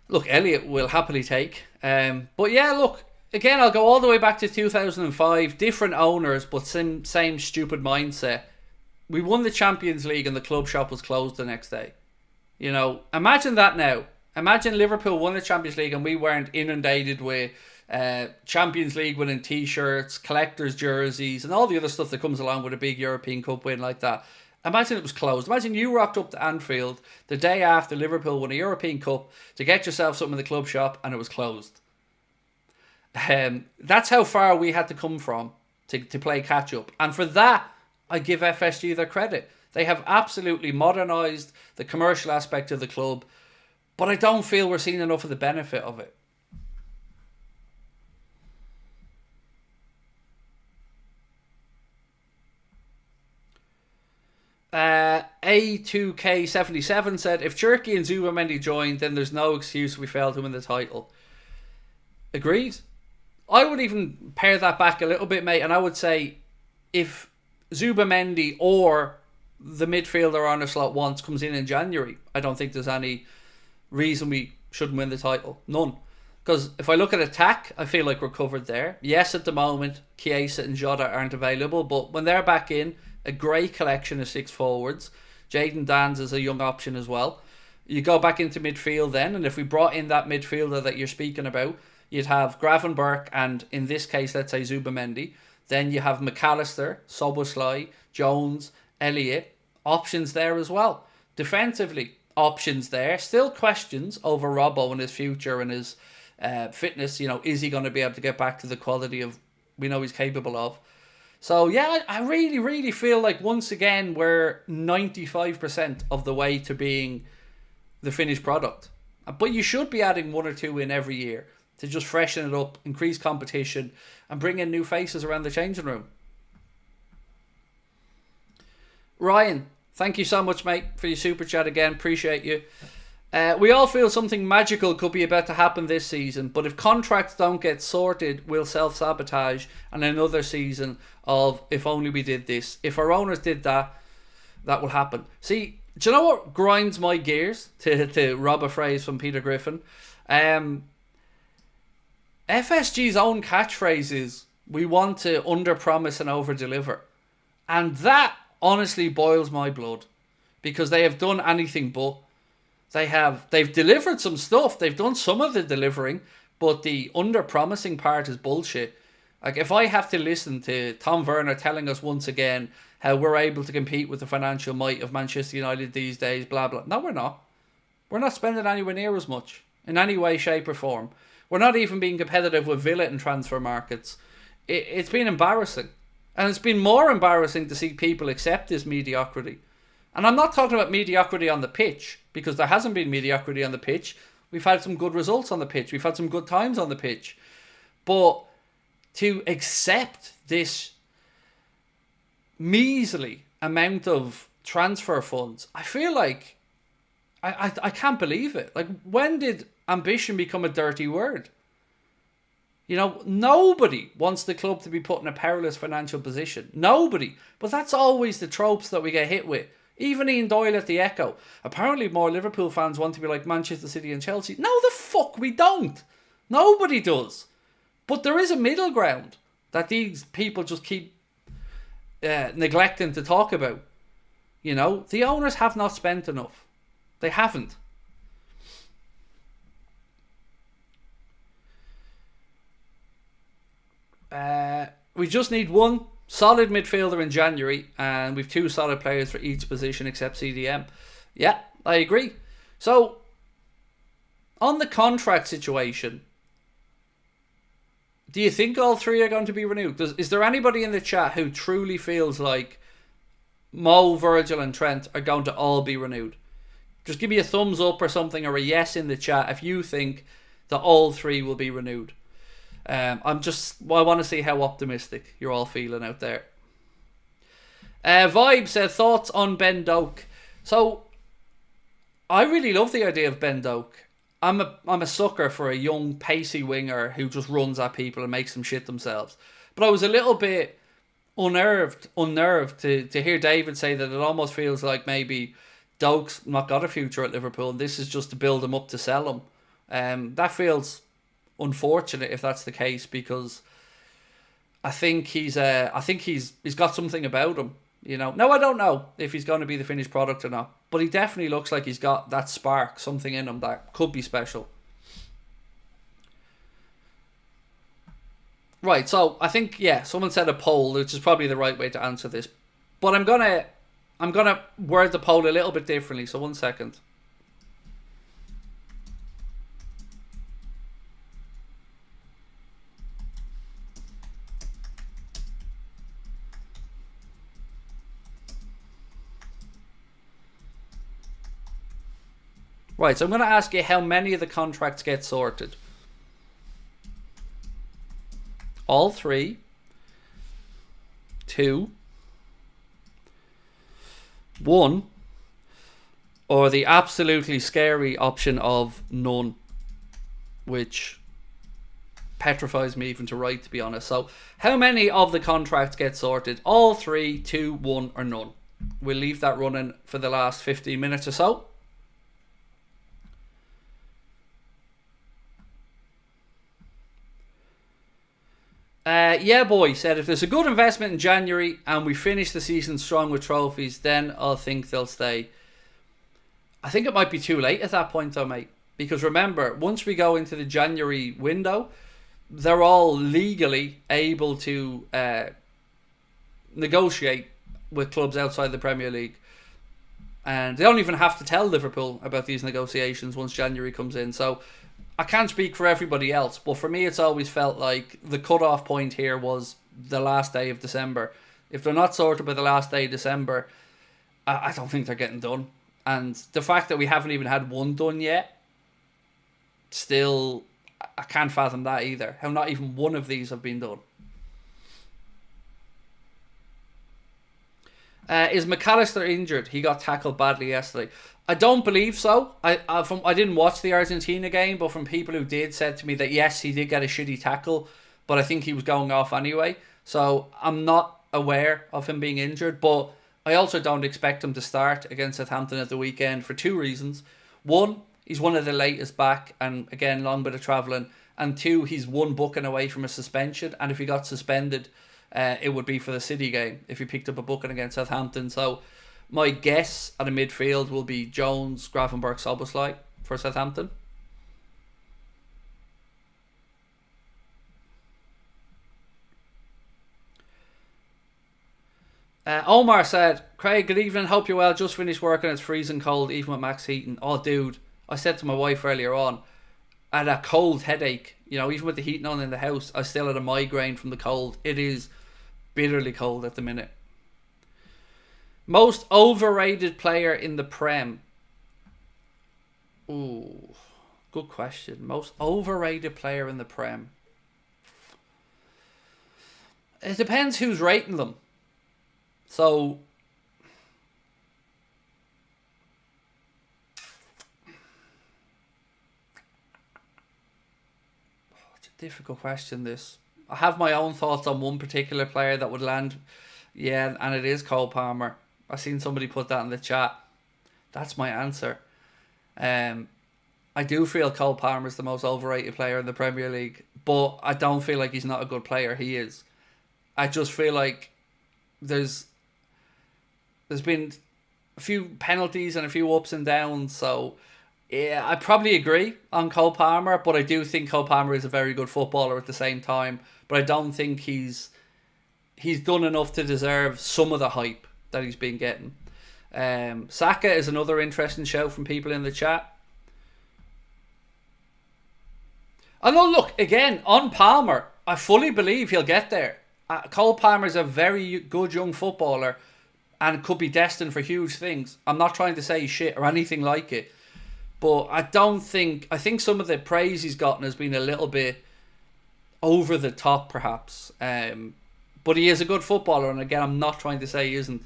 Look, Elliot will happily take. But yeah, look, again, I'll go all the way back to 2005. Different owners, but same stupid mindset. We won the Champions League and the club shop was closed the next day. Imagine that now. Imagine Liverpool won the Champions League and we weren't inundated with Champions League winning t-shirts, collectors jerseys, and all the other stuff that comes along with a big European Cup win like that. Imagine it was closed. Imagine you rocked up to Anfield the day after Liverpool won a European Cup to get yourself something in the club shop and it was closed. That's how far we had to come from to play catch up. And for that, I give FSG their credit. They have absolutely modernised the commercial aspect of the club, but I don't feel we're seeing enough of the benefit of it. A2K77 said, if Cherki and Zubamendi join, then there's no excuse we failed to win the title. Agreed. I would even pare that back a little bit, mate, and I would say if Zubamendi or the midfielder Arne Slot wants comes in January, I don't think there's any reason we shouldn't win the title. None. Because if I look at attack, I feel like we're covered there. Yes, at the moment, Chiesa and Jota aren't available, but when they're back in, a great collection of 6 forwards. Jadon Danns is a young option as well. You go back into midfield then, and if we brought in that midfielder that you're speaking about, you'd have Gravenberch and, in this case, let's say Zubamendi. Then you have McAllister, Szoboszlai, Jones, Elliott. Options there as well. Defensively, options there. Still questions over Robbo and his future and his fitness. You know, is he going to be able to get back to the quality of we know he's capable of? So, yeah, I really, really feel like once again we're 95% of the way to being the finished product. But you should be adding 1 or 2 in every year to just freshen it up, increase competition, and bring in new faces around the changing room. Ryan, thank you so much, mate, for your super chat again. Appreciate you. We all feel something magical could be about to happen this season, but if contracts don't get sorted, we'll self-sabotage and another season of if only we did this. If our owners did that, that will happen. See, do you know what grinds my gears, to rob a phrase from Peter Griffin? FSG's own catchphrase is, we want to under-promise and over-deliver. And that honestly boils my blood, because they have done anything but. They've delivered some stuff. They've done some of the delivering, but the under-promising part is bullshit. Like, if I have to listen to Tom Werner telling us once again how we're able to compete with the financial might of Manchester United these days, blah, blah. No, we're not. We're not spending anywhere near as much in any way, shape or form. We're not even being competitive with Villa in transfer markets. It's been embarrassing. And it's been more embarrassing to see people accept this mediocrity. And I'm not talking about mediocrity on the pitch, because there hasn't been mediocrity on the pitch. We've had some good results on the pitch. We've had some good times on the pitch. But to accept this measly amount of transfer funds, I feel like I can't believe it. Like, when did ambition become a dirty word? You know, nobody wants the club to be put in a perilous financial position. Nobody. But that's always the tropes that we get hit with. Even Ian Doyle at the Echo. Apparently more Liverpool fans want to be like Manchester City and Chelsea. No, the fuck we don't. Nobody does. But there is a middle ground that these people just keep neglecting to talk about. You know, the owners have not spent enough. They haven't. We just need one solid midfielder in January, and we've 2 solid players for each position except CDM. Yeah, I agree. So, on the contract situation, do you think all 3 are going to be renewed? Is there anybody in the chat who truly feels like Mo, Virgil and Trent are going to all be renewed? Just give me a thumbs up or something, or a yes in the chat if you think that all 3 will be renewed. I want to see how optimistic you're all feeling out there. Vibe said, thoughts on Ben Doak. So, I really love the idea of Ben Doak. I'm a sucker for a young, pacey winger who just runs at people and makes them shit themselves. But I was a little bit unnerved to hear David say that it almost feels like maybe Doak's not got a future at Liverpool and this is just to build him up to sell him. That feels unfortunate if that's the case, because I think he's got something about him, you know. No, I don't know if he's going to be the finished product or not, but he definitely looks like he's got that spark, something in him that could be special. Right, so I think, yeah, someone said a poll, which is probably the right way to answer this, but I'm gonna word the poll a little bit differently. So 1 second. Right, so I'm going to ask you how many of the contracts get sorted. All 3. 2. 1. Or the absolutely scary option of none, which petrifies me even to write, to be honest. So, how many of the contracts get sorted? All 3, 2, 1, or none? We'll leave that running for the last 15 minutes or so. Yeah, boy said, if there's a good investment in January and we finish the season strong with trophies, then I'll think they'll stay. I think it might be too late at that point though, mate. Because remember, once we go into the January window, they're all legally able to negotiate with clubs outside the Premier League. And they don't even have to tell Liverpool about these negotiations once January comes in. So I can't speak for everybody else, but for me it's always felt like the cut-off point here was the last day of December. If they're not sorted by the last day of December, I don't think they're getting done. And the fact that we haven't even had one done yet, still, I can't fathom that either. How not even one of these have been done. Is McAllister injured? He got tackled badly yesterday. I don't believe so. I didn't watch the Argentina game, but from people who did said to me that yes, he did get a shitty tackle, but I think he was going off anyway. So I'm not aware of him being injured, but I also don't expect him to start against Southampton at the weekend for 2 reasons. 1, he's one of the latest back, and again, long bit of travelling. And 2, he's 1 booking away from a suspension, and if he got suspended, it would be for the City game if he picked up a booking against Southampton. So my guess at a midfield will be Jones, Gravenberch, Szoboszlai for Southampton. Omar said, Craig, good evening, hope you're well, just finished work and it's freezing cold even with max heating. Oh dude, I said to my wife earlier on, I had a cold headache, even with the heating on in the house, I still had a migraine from the cold. It is bitterly cold at the minute. Most overrated player in the Prem. Ooh, good question. Most overrated player in the Prem. It depends who's rating them. So, it's a difficult question, this. I have my own thoughts on one particular player that would land. Yeah, and it is Cole Palmer. I've seen somebody put that in the chat. That's my answer. I do feel Cole Palmer is the most overrated player in the Premier League, but I don't feel like he's not a good player. He is. I just feel like there's been a few penalties and a few ups and downs, so yeah, I probably agree on Cole Palmer, but I do think Cole Palmer is a very good footballer at the same time, but I don't think he's done enough to deserve some of the hype that he's been getting. Saka is another interesting shout from people in the chat. I know, look, again, on Palmer, I fully believe he'll get there. Cole Palmer is a very good young footballer and could be destined for huge things. I'm not trying to say shit or anything like it, but I think some of the praise he's gotten has been a little bit over the top, perhaps. But he is a good footballer, and again, I'm not trying to say he isn't.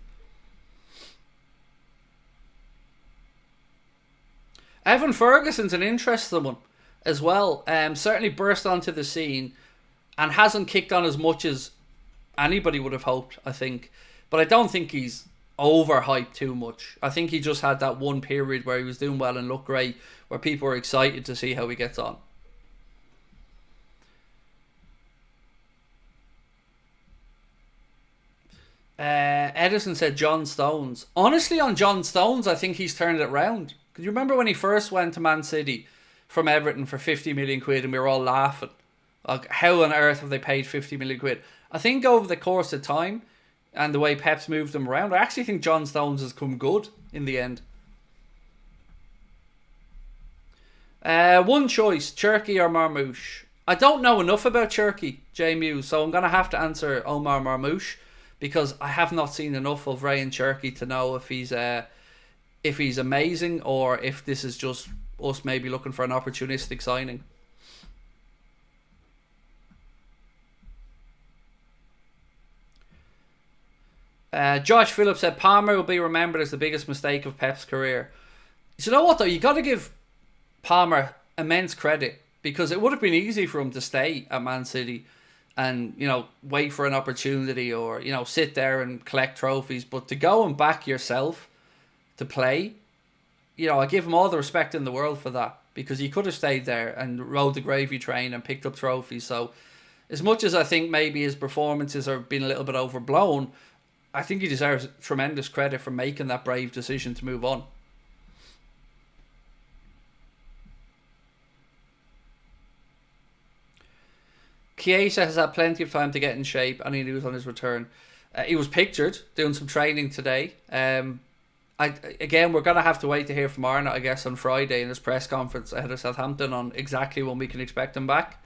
Evan Ferguson's an interesting one as well. Certainly burst onto the scene and hasn't kicked on as much as anybody would have hoped, I think. But I don't think he's overhyped too much. I think he just had that one period where he was doing well and looked great, where people were excited to see how he gets on. Edison said John Stones. Honestly, on John Stones, I think he's turned it round. Because you remember when he first went to Man City from Everton for 50 million quid and we were all laughing. Like, how on earth have they paid 50 million quid? I think over the course of time and the way Pep's moved them around, I actually think John Stones has come good in the end. One choice, Cherki or Marmoush. I don't know enough about Cherki, J Muse, so I'm going to have to answer Omar Marmoush because I have not seen enough of Ryan Cherki to know if he's amazing or if this is just us maybe looking for an opportunistic signing. Josh Phillips said Palmer will be remembered as the biggest mistake of Pep's career. So you know what though? You got to give Palmer immense credit, because it would have been easy for him to stay at Man City and, you know, wait for an opportunity, or, you know, sit there and collect trophies. But to go and back yourself to play, you know, I give him all the respect in the world for that, because he could have stayed there and rode the gravy train and picked up trophies. So as much as I think maybe his performances are being a little bit overblown, I think he deserves tremendous credit for making that brave decision to move on. Chiesa has had plenty of time to get in shape. Any news on his return? He was pictured doing some training today. Again, we're going to have to wait to hear from Arne, I guess, on Friday in his press conference ahead of Southampton on exactly when we can expect him back.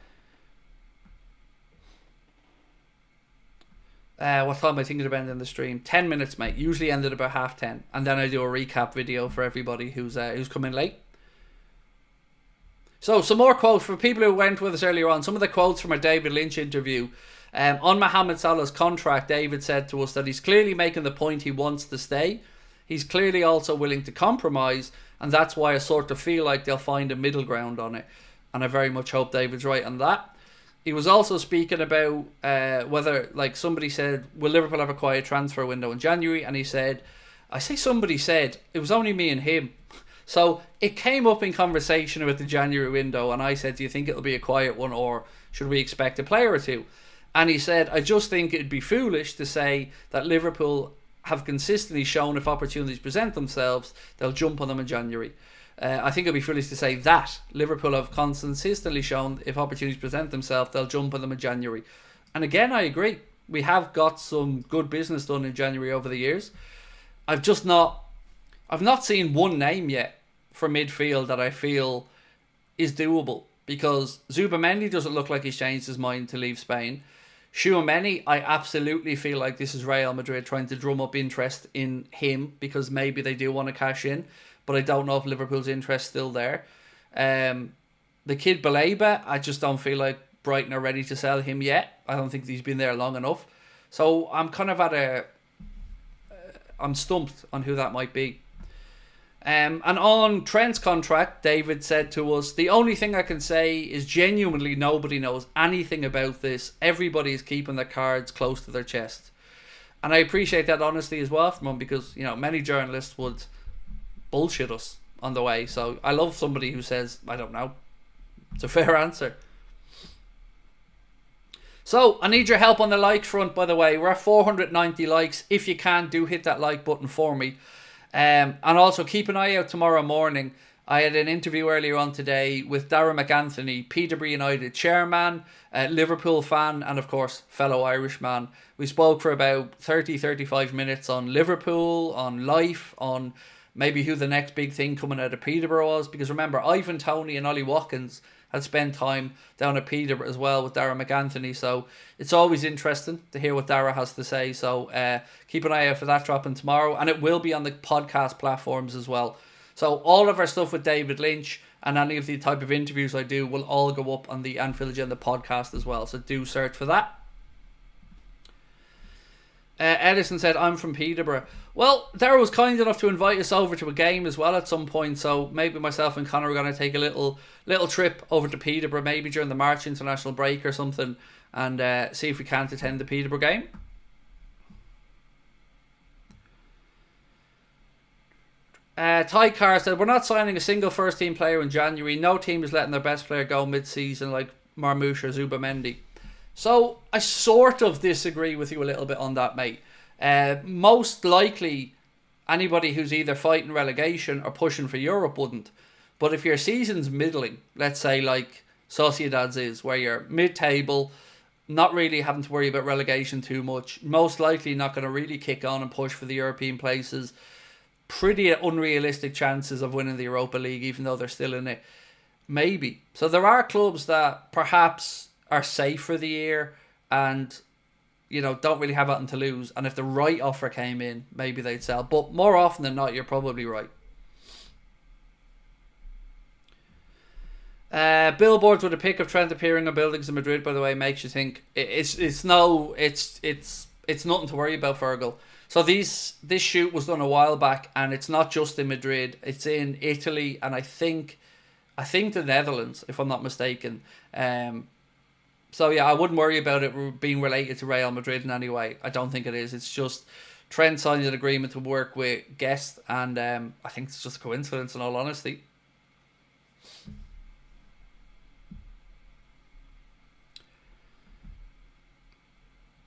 What time am I thinking of ending the stream? 10 minutes, mate. Usually end at about 10:30. And then I do a recap video for everybody who's come in late. So, some more quotes for people who went with us earlier on. Some of the quotes from our David Lynch interview. On Mohamed Salah's contract, David said to us that he's clearly making the point he wants to stay. He's clearly also willing to compromise, and that's why I sort of feel like they'll find a middle ground on it. And I very much hope David's right on that. He was also speaking about whether, like, somebody said, will Liverpool have a quiet transfer window in January? And he said, I say somebody said, it was only me and him. So it came up in conversation about the January window, and I said, do you think it'll be a quiet one, or should we expect a player or two? And he said, I just think it'd be foolish to say that Liverpool have consistently shown if opportunities present themselves, they'll jump on them in January. I think it'd be foolish to say that Liverpool have consistently shown if opportunities present themselves, they'll jump on them in January. And again, I agree. We have got some good business done in January over the years. I've not seen one name yet for midfield that I feel is doable, because Zubamendi doesn't look like he's changed his mind to leave Spain. Tchouaméni, I absolutely feel like this is Real Madrid trying to drum up interest in him, because maybe they do want to cash in, but I don't know if Liverpool's interest still there. The kid Baleba, I just don't feel like Brighton are ready to sell him yet. I don't think he's been there long enough. So I'm kind of I'm stumped on who that might be. And on Trent's contract, David said to us, the only thing I can say is genuinely nobody knows anything about this. Everybody is keeping their cards close to their chest. And I appreciate that honesty as well from him, because, you know, many journalists would bullshit us on the way. So I love somebody who says, I don't know. It's a fair answer. So I need your help on the like front, by the way. We're at 490 likes. If you can, do hit that like button for me. And also keep an eye out tomorrow morning. I had an interview earlier on today with Darragh McAnthony, Peterborough United chairman, Liverpool fan, and of course fellow Irishman. We spoke for about 30-35 minutes on Liverpool, on life, on maybe who the next big thing coming out of Peterborough was. Because remember, Ivan Toney and Ollie Watkins had spent time down at Peterborough as well with Darragh McAnthony. So it's always interesting to hear what Darragh has to say. So keep an eye out for that dropping tomorrow. And it will be on the podcast platforms as well. So all of our stuff with David Lynch and any of the type of interviews I do will all go up on the Anfield Agenda podcast as well. So do search for that. Edison said, I'm from Peterborough. Well, Darragh was kind enough to invite us over to a game as well at some point, so maybe myself and Connor are going to take a little trip over to Peterborough, maybe during the March international break or something, and see if we can't attend the Peterborough game. Ty Carr said, we're not signing a single first team player in January. No team is letting their best player go mid-season like Marmoush or Zubamendi. So I sort of disagree with you a little bit on that, mate. Most likely anybody who's either fighting relegation or pushing for Europe wouldn't. But if your season's middling, let's say like Sociedad's is, where you're mid-table, not really having to worry about relegation too much, most likely not going to really kick on and push for the European places, pretty unrealistic chances of winning the Europa League, even though they're still in it. Maybe. So there are clubs that perhaps are safe for the year and, you know, don't really have anything to lose. And if the right offer came in, maybe they'd sell. But more often than not, you're probably right. Billboards with a pic of Trent appearing on buildings in Madrid, by the way, makes you think it's nothing to worry about, Fergal. So this shoot was done a while back, and it's not just in Madrid. It's in Italy, and I think the Netherlands, if I'm not mistaken. So yeah, I wouldn't worry about it being related to Real Madrid in any way. I don't think it is. It's just Trent signed an agreement to work with Guest, and I think it's just a coincidence, in all honesty.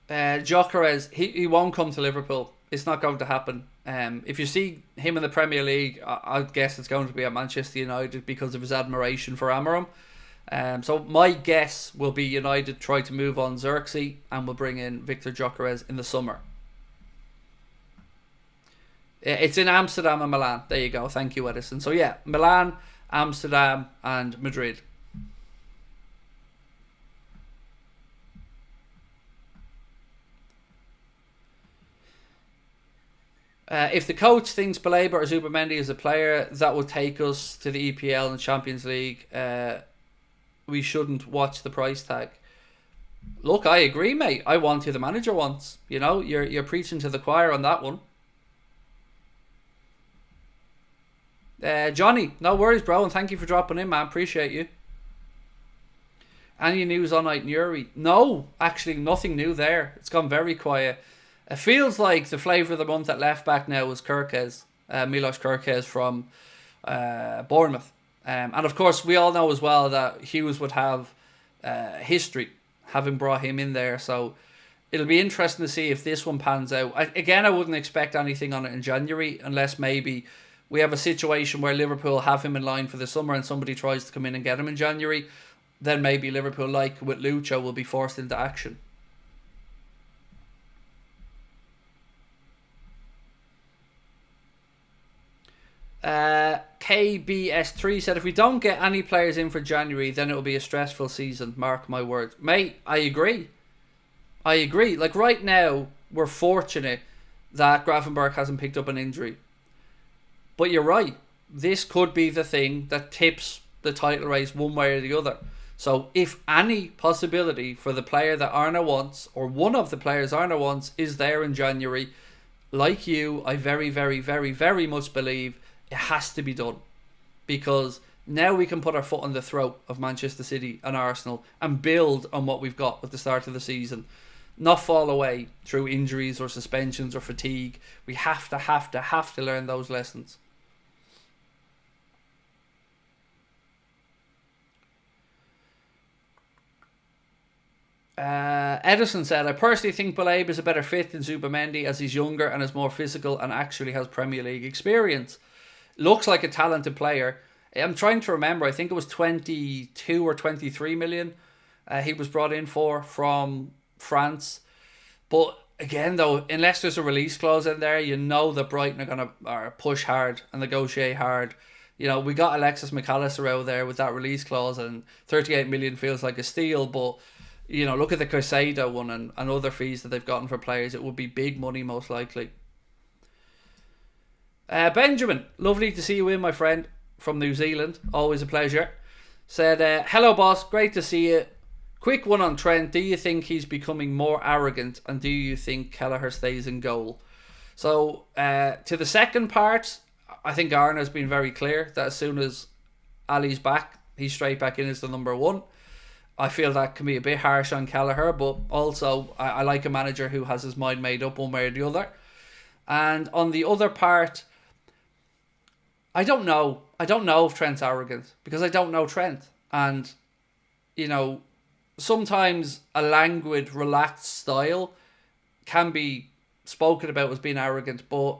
Gyökeres, he won't come to Liverpool. It's not going to happen. If you see him in the Premier League, I guess it's going to be at Manchester United because of his admiration for Amorim. So my guess will be United try to move on Xerxes and will bring in Victor Gyökeres in the summer. It's in Amsterdam and Milan. There you go. Thank you, Edison. So yeah, Milan, Amsterdam and Madrid. If the coach thinks Baleba or Zubimendi is a player that will take us to the EPL and Champions League, we shouldn't watch the price tag. Look, I agree, mate. I want who the manager wants. You know, you're preaching to the choir on that one. Johnny, no worries, bro, and thank you for dropping in, man. Appreciate you. Any news on Nuri? No, actually, nothing new there. It's gone very quiet. It feels like the flavour of the month at left back now is Kirkes, Milos Kirkes from Bournemouth. And of course, we all know as well that Hughes would have history, having brought him in there. So it'll be interesting to see if this one pans out. I wouldn't expect anything on it in January, unless maybe we have a situation where Liverpool have him in line for the summer and somebody tries to come in and get him in January. Then maybe Liverpool, like with Lucho, will be forced into action. KBS3 said, if we don't get any players in for January, then it will be a stressful season. Mark my words. Mate, I agree. Like right now, we're fortunate that Gravenberch hasn't picked up an injury. But you're right. This could be the thing that tips the title race one way or the other. So if any possibility for the player that Arne wants, or one of the players Arne wants, is there in January, like you, I very, very, very, very much believe it has to be done, because now we can put our foot on the throat of Manchester City and Arsenal and build on what we've got at the start of the season, not fall away through injuries or suspensions or fatigue. We have to learn those lessons. Edison said, I personally think Baleba is a better fit than Zubimendi, as he's younger and is more physical and actually has Premier League experience. Looks like a talented player. I'm trying to remember. I think it was 22 or 23 million he was brought in for from France. But again, though, unless there's a release clause in there, you know that Brighton are going to push hard and negotiate hard. You know, we got Alexis McAllister out there with that release clause, and 38 million feels like a steal. But, you know, look at the Caicedo one and other fees that they've gotten for players. It would be big money, most likely. Benjamin, lovely to see you in, my friend, from New Zealand. Always a pleasure. Said, hello, boss. Great to see you. Quick one on Trent. Do you think he's becoming more arrogant, and do you think Kelleher stays in goal? So, to the second part, I think Arne has been very clear that as soon as Ali's back, he's straight back in as the number one. I feel that can be a bit harsh on Kelleher, but also I like a manager who has his mind made up one way or the other. And on the other part, I don't know. I don't know if Trent's arrogant, because I don't know Trent. And, you know, sometimes a languid, relaxed style can be spoken about as being arrogant, but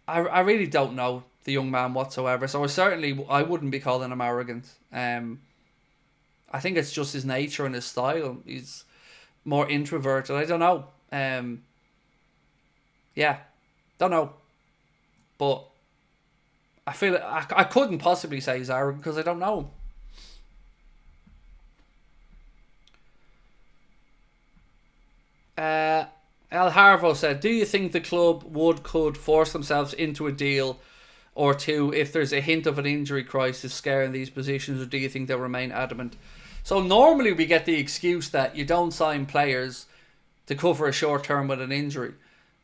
I really don't know the young man whatsoever. So I wouldn't be calling him arrogant. I think it's just his nature and his style. He's more introverted. I don't know. Yeah, don't know. But I feel I couldn't possibly say he's arrogant because I don't know him. El Harvo said, do you think the club could force themselves into a deal Or two, if there's a hint of an injury crisis scaring these positions, or do you think they'll remain adamant? So normally we get the excuse that you don't sign players to cover a short term with an injury.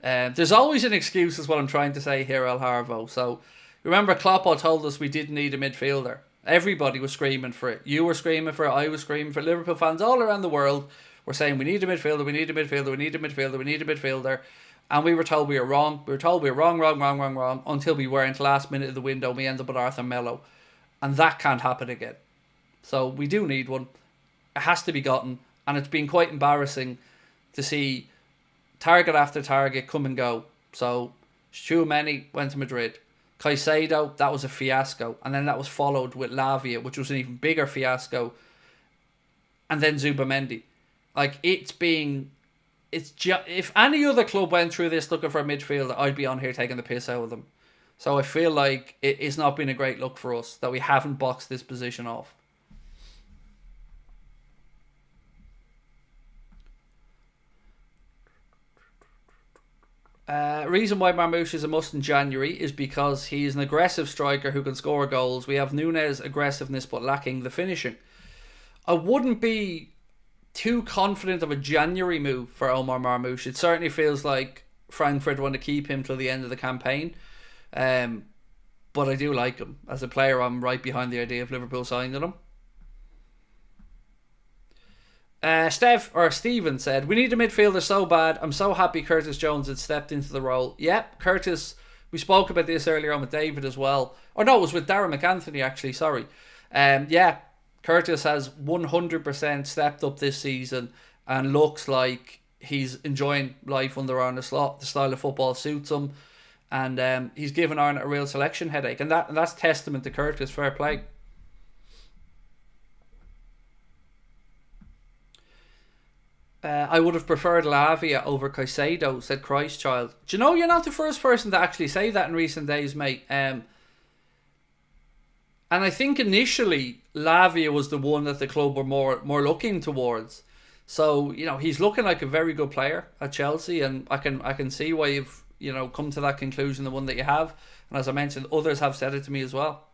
There's always an excuse, is what I'm trying to say here, El Harvo. So remember, Kloppo told us we didn't need a midfielder. Everybody was screaming for it. You were screaming for it. I was screaming for it. Liverpool fans all around the world were saying we need a midfielder, we need a midfielder, we need a midfielder, we need a midfielder. And we were told we were wrong. We were told we were wrong, until we weren't last minute of the window and we ended up with Arthur Melo. And that can't happen again. So we do need one. It has to be gotten. And it's been quite embarrassing to see target after target come and go. So Tchouaméni went to Madrid. Caicedo, that was a fiasco. And then that was followed with Lavia, which was an even bigger fiasco. And then Zubamendi. Like, if any other club went through this looking for a midfielder, I'd be on here taking the piss out of them. So I feel like it's not been a great look for us that we haven't boxed this position off. Reason why Marmoush is a must in January is because he is an aggressive striker who can score goals. We have Nunes' aggressiveness but lacking the finishing. I wouldn't be too confident of a January move for Omar Marmoush. It certainly feels like Frankfurt want to keep him till the end of the campaign. But I do like him. As a player, I'm right behind the idea of Liverpool signing him. Steven said, we need a midfielder so bad. I'm so happy Curtis Jones had stepped into the role. Yep, Curtis, we spoke about this earlier on with David as well. Or no, it was with Darren McAnthony actually, sorry. Yeah, Curtis has 100% stepped up this season and looks like he's enjoying life under Arne Slot. The style of football suits him. And he's given Arne a real selection headache. And that's testament to Curtis, fair play. I would have preferred Lavia over Caicedo, said Christchild. Do you know, you're not the first person to actually say that in recent days, mate. And I think initially Lavia was the one that the club were more looking towards. So, you know, he's looking like a very good player at Chelsea, and I can see why you've, you know, come to that conclusion, the one that you have. And as I mentioned, others have said it to me as well.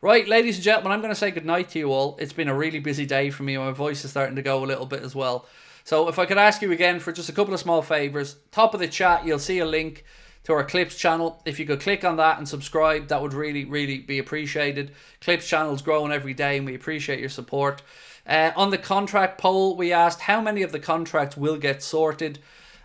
Right, ladies and gentlemen, I'm going to say goodnight to you all. It's been a really busy day for me, and my voice is starting to go a little bit as well. So if I could ask you again for just a couple of small favours. Top of the chat, you'll see a link to our Clips channel. If you could click on that and subscribe, that would really, really be appreciated. Clips channel's growing every day and we appreciate your support. On the contract poll, we asked how many of the contracts will get sorted,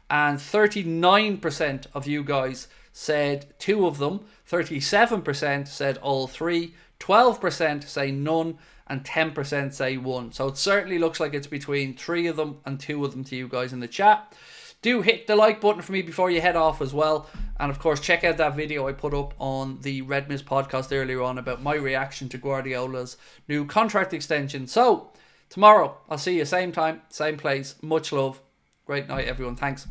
and 39% of you guys said 2 of them, 37% said all 3, 12% say none, and 10% say 1. So it certainly looks like it's between 3 of them and 2 of them to you guys in the chat. Do hit the like button for me before you head off as well. And of course, check out that video I put up on the Red Mist podcast earlier on about my reaction to Guardiola's new contract extension. So tomorrow, I'll see you same time, same place. Much love. Great night, everyone. Thanks.